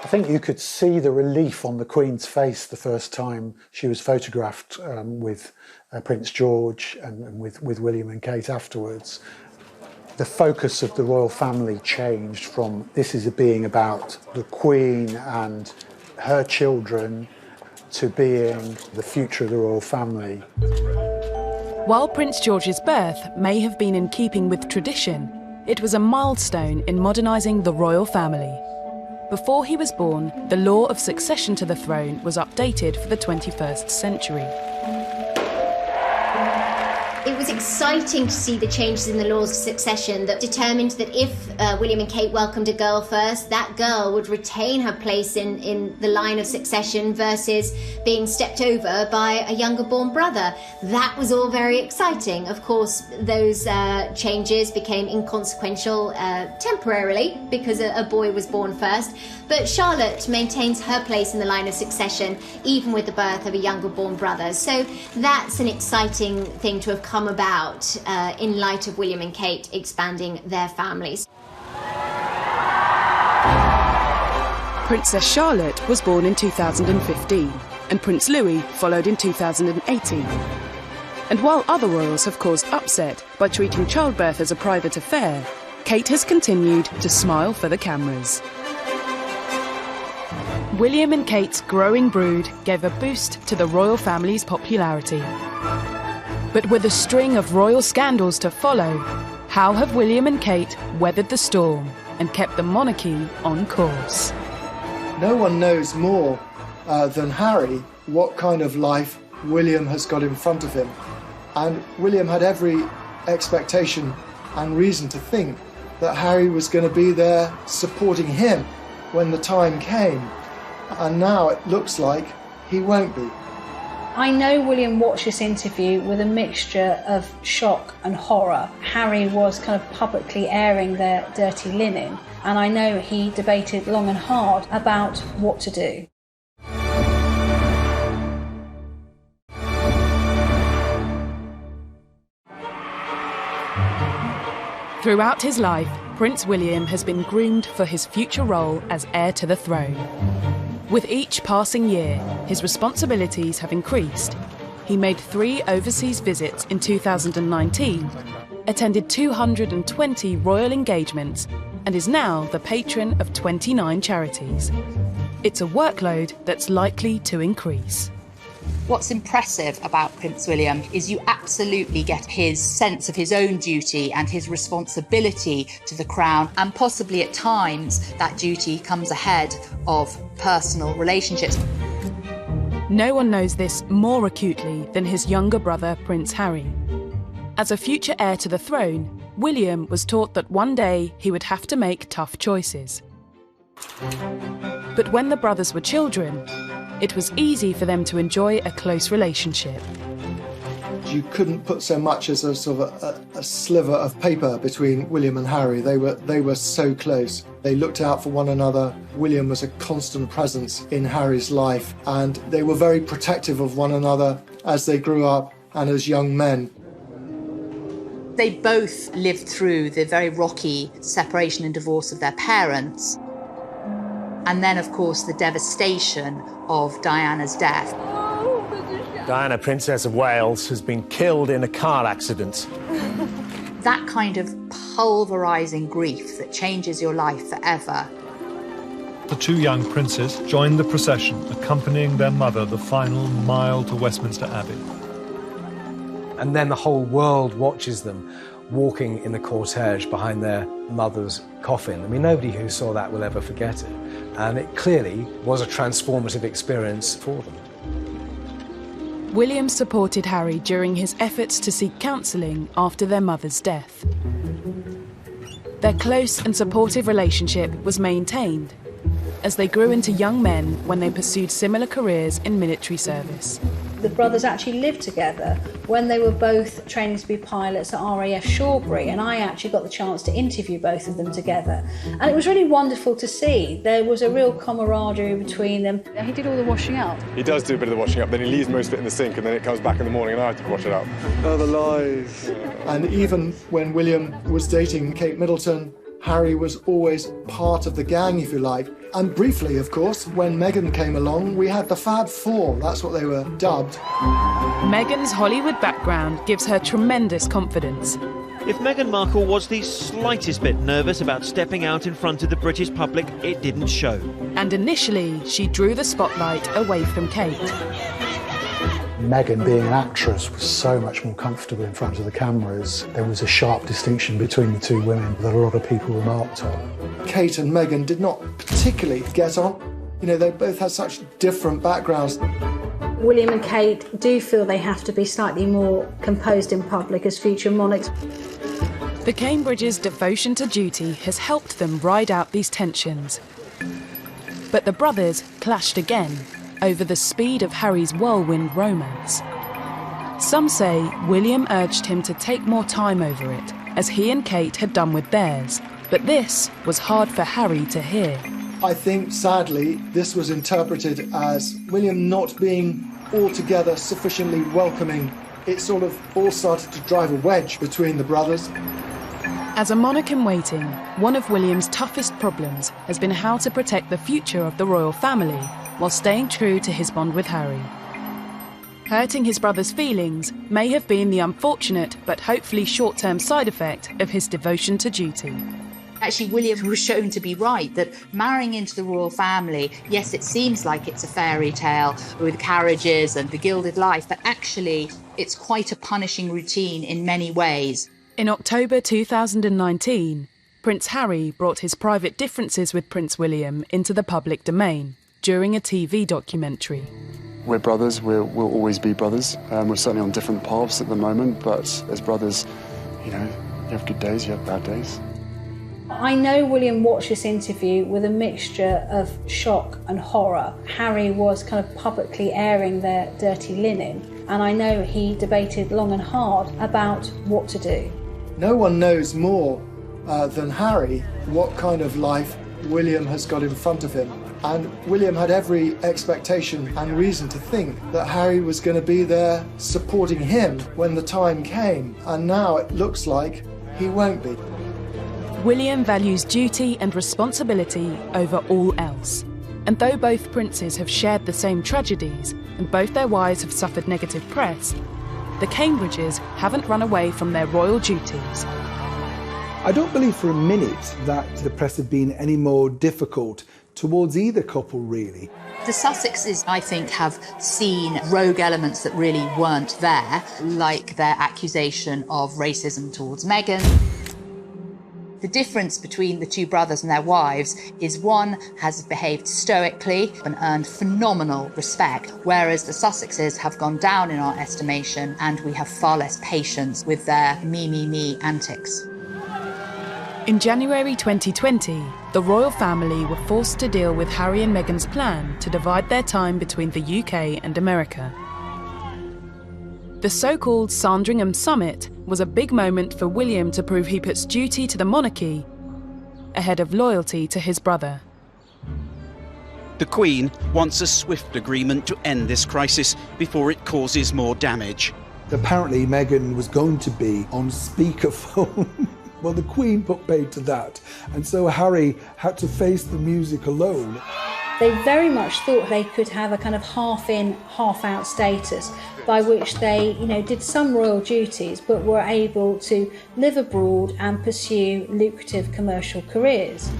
I think you could see the relief on the Queen's face the first time she was photographed with Prince George and with William and Kate afterwards. The focus of the royal family changed from this is being about the Queen and her children to being the future of the royal family. While Prince George's birth may have been in keeping with tradition, it was a milestone in modernising the royal family. Before he was born, the law of succession to the throne was updated for the 21st century. It was exciting to see the changes in the laws of succession that determined that if William and Kate welcomed a girl first, that girl would retain her place in the line of succession versus being stepped over by a younger born brother. That was all very exciting. Of course, those changes became inconsequential temporarily because a boy was born first. But Charlotte maintains her place in the line of succession even with the birth of a younger born brother. So that's an exciting thing to have come about in light of William and Kate expanding their families. Princess Charlotte was born in 2015 and Prince Louis followed in 2018. And while other royals have caused upset by treating childbirth as a private affair, Kate has continued to smile for the cameras. William and Kate's growing brood gave a boost to the royal family's popularity. But with a string of royal scandals to follow, how have William and Kate weathered the storm and kept the monarchy on course? No one knows more than Harry what kind of life William has got in front of him. And William had every expectation and reason to think that Harry was going to be there supporting him when the time came. And now it looks like he won't be. I know William watched this interview with a mixture of shock and horror. Harry was kind of publicly airing their dirty linen, and I know he debated long and hard about what to do. Throughout his life, Prince William has been groomed for his future role as heir to the throne. With each passing year, his responsibilities have increased. He made 3 overseas visits in 2019, attended 220 royal engagements, and is now the patron of 29 charities. It's a workload that's likely to increase. What's impressive about Prince William is you absolutely get his sense of his own duty and his responsibility to the crown, and possibly at times that duty comes ahead of personal relationships. No one knows this more acutely than his younger brother, Prince Harry. As a future heir to the throne, William was taught that one day he would have to make tough choices. But when the brothers were children, it was easy for them to enjoy a close relationship. You couldn't put so much as a sort of a sliver of paper between William and Harry. They were so close. They looked out for one another. William was a constant presence in Harry's life, and they were very protective of one another as they grew up and as young men. They both lived through the very rocky separation and divorce of their parents. And then, of course, the devastation of Diana's death. Diana, Princess of Wales, has been killed in a car accident. That kind of pulverising grief that changes your life forever. The two young princes joined the procession, accompanying their mother the final mile to Westminster Abbey. And then the whole world watches them walking in the cortege behind their mother's coffin. I mean, nobody who saw that will ever forget it. And it clearly was a transformative experience for them. William supported Harry during his efforts to seek counselling after their mother's death. Their close and supportive relationship was maintained as they grew into young men when they pursued similar careers in military service. The brothers actually lived together when they were both training to be pilots at RAF Shawbury, and I actually got the chance to interview both of them together. And it was really wonderful to see. There was a real camaraderie between them. He did all the washing up. He does do a bit of the washing up, then he leaves most of it in the sink, and then it comes back in the morning and I have to wash it up. Oh, the lies. And even when William was dating Kate Middleton, Harry was always part of the gang, if you like. And briefly, of course, when Meghan came along, we had the Fab Four. That's what they were dubbed. Meghan's Hollywood background gives her tremendous confidence. If Meghan Markle was the slightest bit nervous about stepping out in front of the British public, it didn't show. And initially, she drew the spotlight away from Kate. Meghan, being an actress, was so much more comfortable in front of the cameras. There was a sharp distinction between the two women that a lot of people remarked on. Kate and Meghan did not particularly get on. You know, they both had such different backgrounds. William and Kate do feel they have to be slightly more composed in public as future monarchs. The Cambridges' devotion to duty has helped them ride out these tensions. But the brothers clashed again over the speed of Harry's whirlwind romance. Some say William urged him to take more time over it, as he and Kate had done with theirs, but this was hard for Harry to hear. I think, sadly, this was interpreted as William not being altogether sufficiently welcoming. It sort of all started to drive a wedge between the brothers. As a monarch in waiting, one of William's toughest problems has been how to protect the future of the royal family while staying true to his bond with Harry. Hurting his brother's feelings may have been the unfortunate but hopefully short-term side effect of his devotion to duty. Actually, William was shown to be right, that marrying into the royal family, yes, it seems like it's a fairy tale with carriages and the gilded life, but actually it's quite a punishing routine in many ways. In October 2019, Prince Harry brought his private differences with Prince William into the public domain during a TV documentary. We're brothers, we'll always be brothers. We're certainly on different paths at the moment, but as brothers, you know, you have good days, you have bad days. I know William watched this interview with a mixture of shock and horror. Harry was kind of publicly airing their dirty linen, and I know he debated long and hard about what to do. No one knows more than Harry what kind of life William has got in front of him. And William had every expectation and reason to think that Harry was going to be there supporting him when the time came. And now it looks like he won't be. William values duty and responsibility over all else. And though both princes have shared the same tragedies and both their wives have suffered negative press, the Cambridges haven't run away from their royal duties. I don't believe for a minute that the press have been any more difficult towards either couple, really. The Sussexes, I think, have seen rogue elements that really weren't there, like their accusation of racism towards Meghan. The difference between the two brothers and their wives is one has behaved stoically and earned phenomenal respect, whereas the Sussexes have gone down in our estimation and we have far less patience with their me antics. In January 2020, the royal family were forced to deal with Harry and Meghan's plan to divide their time between the UK and America. The so-called Sandringham Summit was a big moment for William to prove he puts duty to the monarchy ahead of loyalty to his brother. The Queen wants a swift agreement to end this crisis before it causes more damage. Apparently Meghan was going to be on speakerphone. Well, the Queen put paid to that, and so Harry had to face the music alone. They very much thought they could have a kind of half-in, half-out status, by which they, did some royal duties, but were able to live abroad and pursue lucrative commercial careers.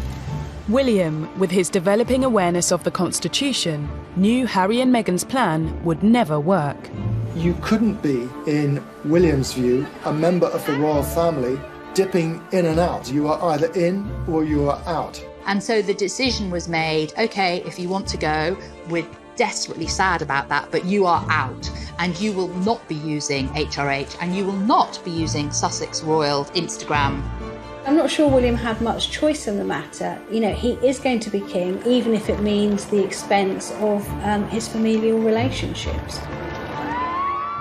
William, with his developing awareness of the Constitution, knew Harry and Meghan's plan would never work. You couldn't be, in William's view, a member of the royal family dipping in and out. You are either in or you are out. And so the decision was made, OK, if you want to go, we're desperately sad about that, but you are out. And you will not be using HRH, and you will not be using Sussex Royal Instagram. I'm not sure William had much choice in the matter. He is going to be king, even if it means the expense of his familial relationships.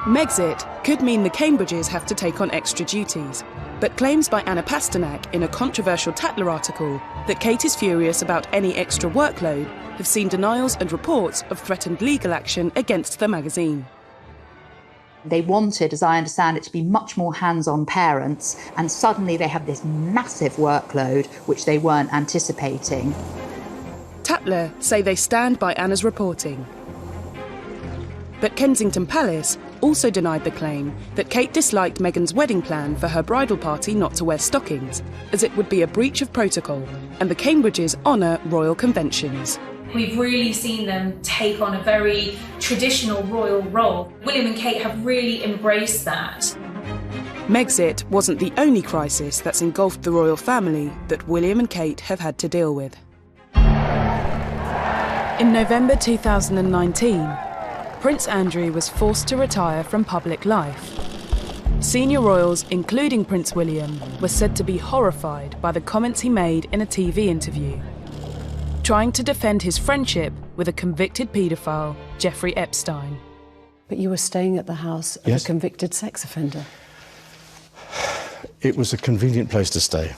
Megxit could mean the Cambridges have to take on extra duties, but claims by Anna Pasternak in a controversial Tatler article that Kate is furious about any extra workload have seen denials and reports of threatened legal action against the magazine. They wanted, as I understand it, to be much more hands-on parents, and suddenly they have this massive workload which they weren't anticipating. Tatler say they stand by Anna's reporting. But Kensington Palace also denied the claim that Kate disliked Meghan's wedding plan for her bridal party not to wear stockings, as it would be a breach of protocol, and the Cambridges honour royal conventions. We've really seen them take on a very traditional royal role. William and Kate have really embraced that. Megxit wasn't the only crisis that's engulfed the royal family that William and Kate have had to deal with. In November 2019, Prince Andrew was forced to retire from public life. Senior royals, including Prince William, were said to be horrified by the comments he made in a TV interview, trying to defend his friendship with a convicted paedophile, Jeffrey Epstein. But you were staying at the house of a convicted sex offender. It was a convenient place to stay.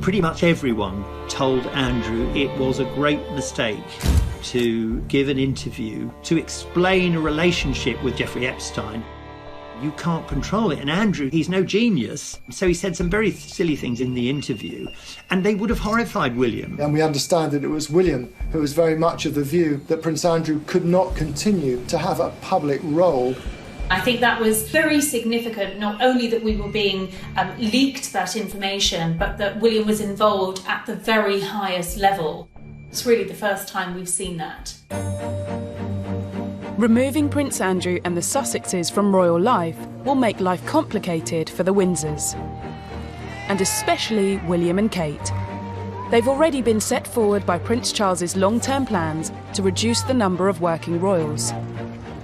Pretty much everyone told Andrew it was a great mistake to give an interview to explain a relationship with Jeffrey Epstein. You can't control it. And Andrew, he's no genius. So he said some very silly things in the interview, and they would have horrified William. And we understand that it was William who was very much of the view that Prince Andrew could not continue to have a public role. I think that was very significant, not only that we were being leaked that information, but that William was involved at the very highest level. It's really the first time we've seen that. Removing Prince Andrew and the Sussexes from royal life will make life complicated for the Windsors, and especially William and Kate. They've already been set forward by Prince Charles's long-term plans to reduce the number of working royals.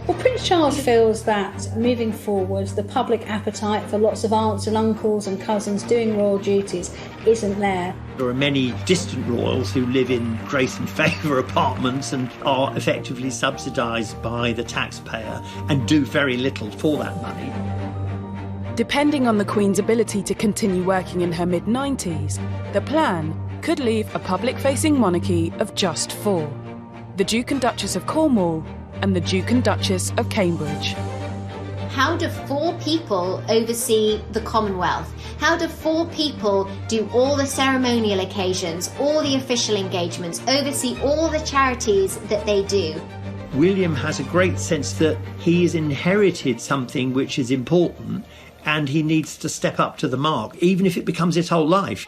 Well, Prince Charles feels that moving forwards, the public appetite for lots of aunts and uncles and cousins doing royal duties isn't there. There are many distant royals who live in grace and favour apartments and are effectively subsidised by the taxpayer and do very little for that money. Depending on the Queen's ability to continue working in her mid-90s, the plan could leave a public-facing monarchy of just 4. The Duke and Duchess of Cornwall and the Duke and Duchess of Cambridge. How do 4 people oversee the Commonwealth? How do 4 people do all the ceremonial occasions, all the official engagements, oversee all the charities that they do? William has a great sense that he has inherited something which is important and he needs to step up to the mark, even if it becomes his whole life.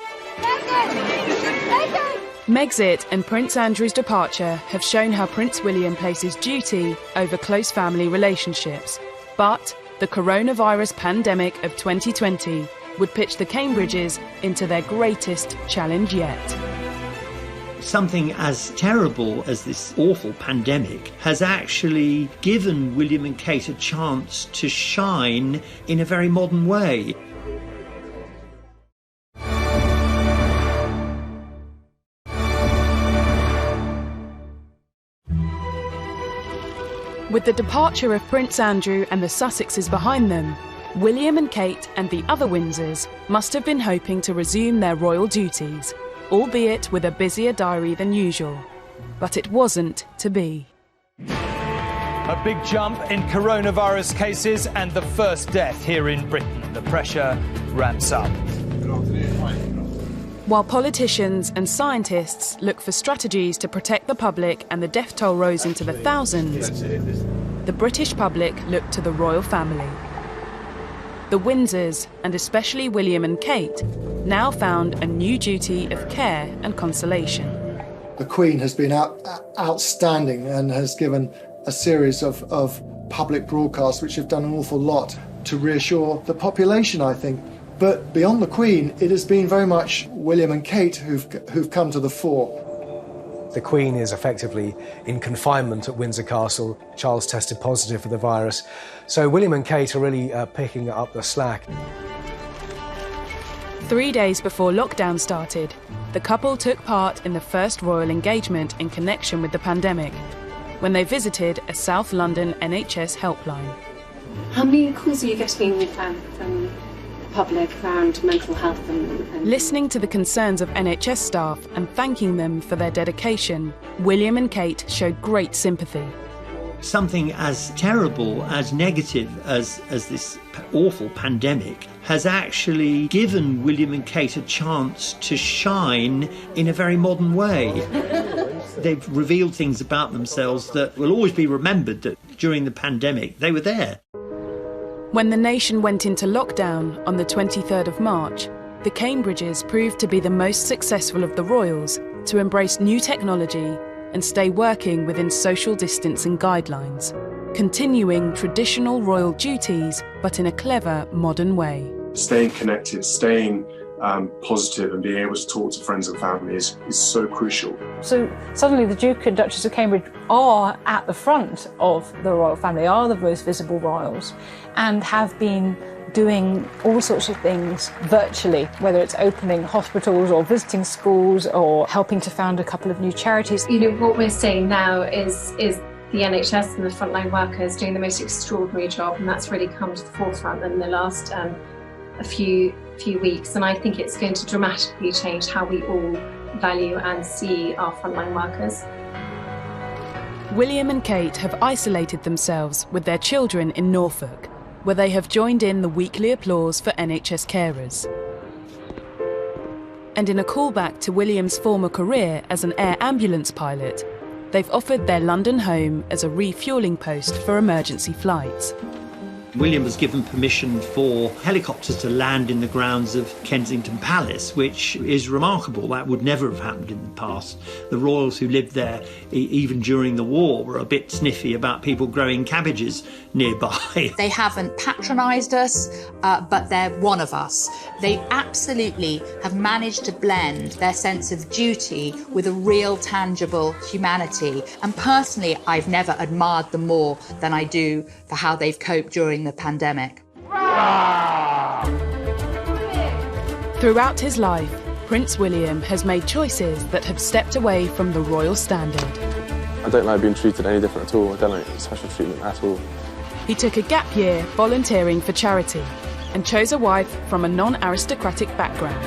Megxit and Prince Andrew's departure have shown how Prince William places duty over close family relationships. But the coronavirus pandemic of 2020 would pitch the Cambridges into their greatest challenge yet. Something as terrible as this awful pandemic has actually given William and Kate a chance to shine in a very modern way. With the departure of Prince Andrew and the Sussexes behind them, William and Kate and the other Windsors must have been hoping to resume their royal duties, albeit with a busier diary than usual. But it wasn't to be. A big jump in coronavirus cases and the first death here in Britain. The pressure ramps up. While politicians and scientists look for strategies to protect the public and the death toll rose into the thousands, the British public looked to the royal family. The Windsors, and especially William and Kate, now found a new duty of care and consolation. The Queen has been outstanding and has given a series of public broadcasts which have done an awful lot to reassure the population, I think. But beyond the Queen, it has been very much William and Kate who've come to the fore. The Queen is effectively in confinement at Windsor Castle. Charles tested positive for the virus. So William and Kate are really picking up the slack. 3 days before lockdown started, the couple took part in the first royal engagement in connection with the pandemic, when they visited a South London NHS helpline. How many calls are you getting from the public around mental health and... Listening to the concerns of NHS staff and thanking them for their dedication, William and Kate showed great sympathy. Something as terrible, as negative as this awful pandemic has actually given William and Kate a chance to shine in a very modern way. They've revealed things about themselves that will always be remembered, that during the pandemic they were there. When the nation went into lockdown on the 23rd of March, the Cambridges proved to be the most successful of the royals to embrace new technology and stay working within social distancing guidelines, continuing traditional royal duties but in a clever, modern way. Staying connected, staying positive and being able to talk to friends and family is so crucial. So suddenly the Duke and Duchess of Cambridge are at the front of the royal family, are the most visible royals, and have been doing all sorts of things virtually, whether it's opening hospitals or visiting schools or helping to found a couple of new charities. You know, what we're seeing now is the NHS and the frontline workers doing the most extraordinary job, and that's really come to the forefront in the last a few weeks, and I think it's going to dramatically change how we all value and see our frontline workers. William and Kate have isolated themselves with their children in Norfolk, where they have joined in the weekly applause for NHS carers. And in a callback to William's former career as an air ambulance pilot, they've offered their London home as a refuelling post for emergency flights. William was given permission for helicopters to land in the grounds of Kensington Palace, which is remarkable. That would never have happened in the past. The royals who lived there, even during the war, were a bit sniffy about people growing cabbages nearby. They haven't patronised us, but they're one of us. They absolutely have managed to blend their sense of duty with a real, tangible humanity. And personally, I've never admired them more than I do for how they've coped during the pandemic. Throughout his life, Prince William has made choices that have stepped away from the royal standard. I don't like being treated any different at all. I don't like special treatment at all. He took a gap year volunteering for charity and chose a wife from a non-aristocratic background.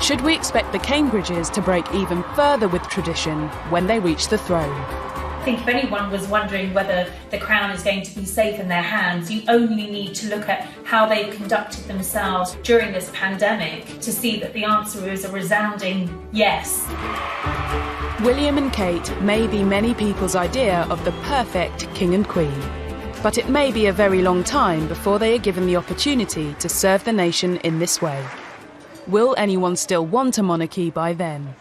Should we expect the Cambridges to break even further with tradition when they reach the throne? I think if anyone was wondering whether the crown is going to be safe in their hands, you only need to look at how they've conducted themselves during this pandemic to see that the answer is a resounding yes. William and Kate may be many people's idea of the perfect king and queen, but it may be a very long time before they are given the opportunity to serve the nation in this way. Will anyone still want a monarchy by then?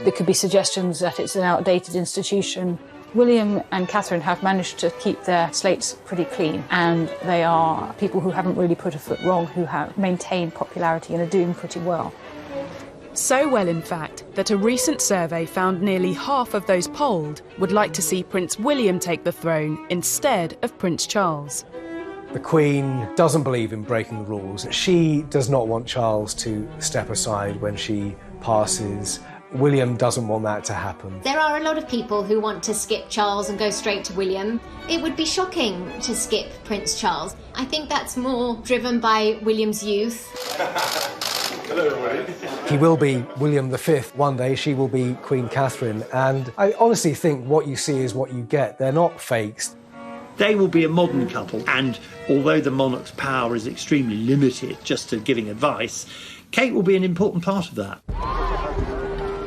There could be suggestions that it's an outdated institution, William and Catherine have managed to keep their slates pretty clean, and they are people who haven't really put a foot wrong, who have maintained popularity and are doing pretty well. So well, in fact, that a recent survey found nearly half of those polled would like to see Prince William take the throne instead of Prince Charles. The Queen doesn't believe in breaking the rules. She does not want Charles to step aside when she passes. William doesn't want that to happen. There are a lot of people who want to skip Charles and go straight to William. It would be shocking to skip Prince Charles. I think that's more driven by William's youth. Hello, everybody. He will be William V one day, she will be Queen Catherine, and I honestly think what you see is what you get. They're not fakes. They will be a modern couple, and although the monarch's power is extremely limited just to giving advice, Kate will be an important part of that.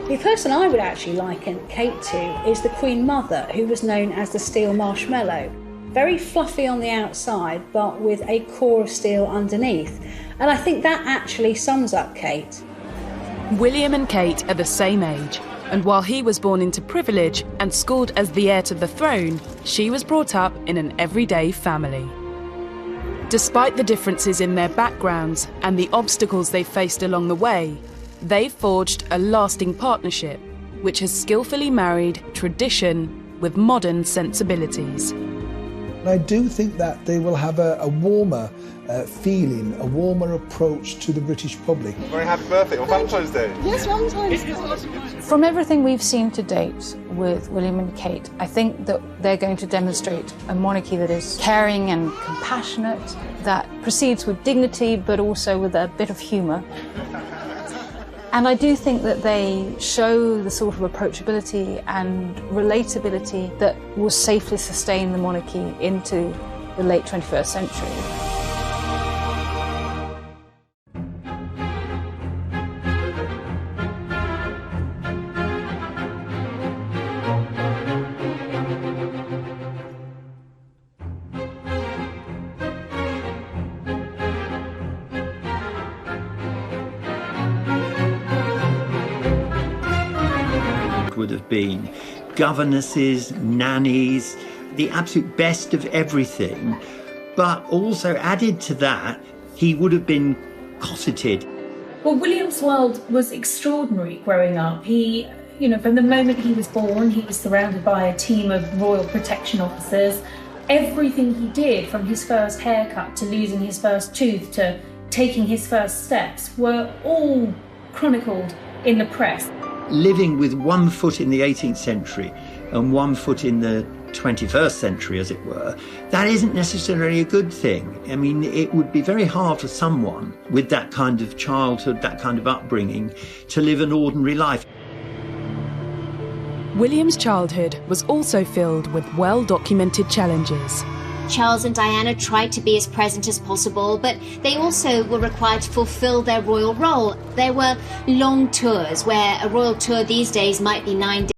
The person I would actually liken Kate to is the Queen Mother, who was known as the steel marshmallow. Very fluffy on the outside, but with a core of steel underneath. And I think that actually sums up Kate. William and Kate are the same age, and while he was born into privilege and schooled as the heir to the throne, she was brought up in an everyday family. Despite the differences in their backgrounds and the obstacles they faced along the way, they've forged a lasting partnership, which has skillfully married tradition with modern sensibilities. I do think that they will have a warmer feeling, a warmer approach to the British public. Very happy birthday on Valentine's Day. Yes, Valentine's Day. From everything we've seen to date with William and Kate, I think that they're going to demonstrate a monarchy that is caring and compassionate, that proceeds with dignity but also with a bit of humour. And I do think that they show the sort of approachability and relatability that will safely sustain the monarchy into the late 21st century. Would have been governesses, nannies, the absolute best of everything. But also added to that, he would have been cosseted. Well, William's world was extraordinary growing up. He, from the moment he was born, he was surrounded by a team of royal protection officers. Everything he did, from his first haircut to losing his first tooth to taking his first steps, were all chronicled in the press. Living with one foot in the 18th century and one foot in the 21st century, as it were, that isn't necessarily a good thing. I mean, it would be very hard for someone with that kind of childhood, that kind of upbringing, to live an ordinary life. William's childhood was also filled with well-documented challenges. Charles and Diana tried to be as present as possible, but they also were required to fulfill their royal role. There were long tours, where a royal tour these days might be 9 days.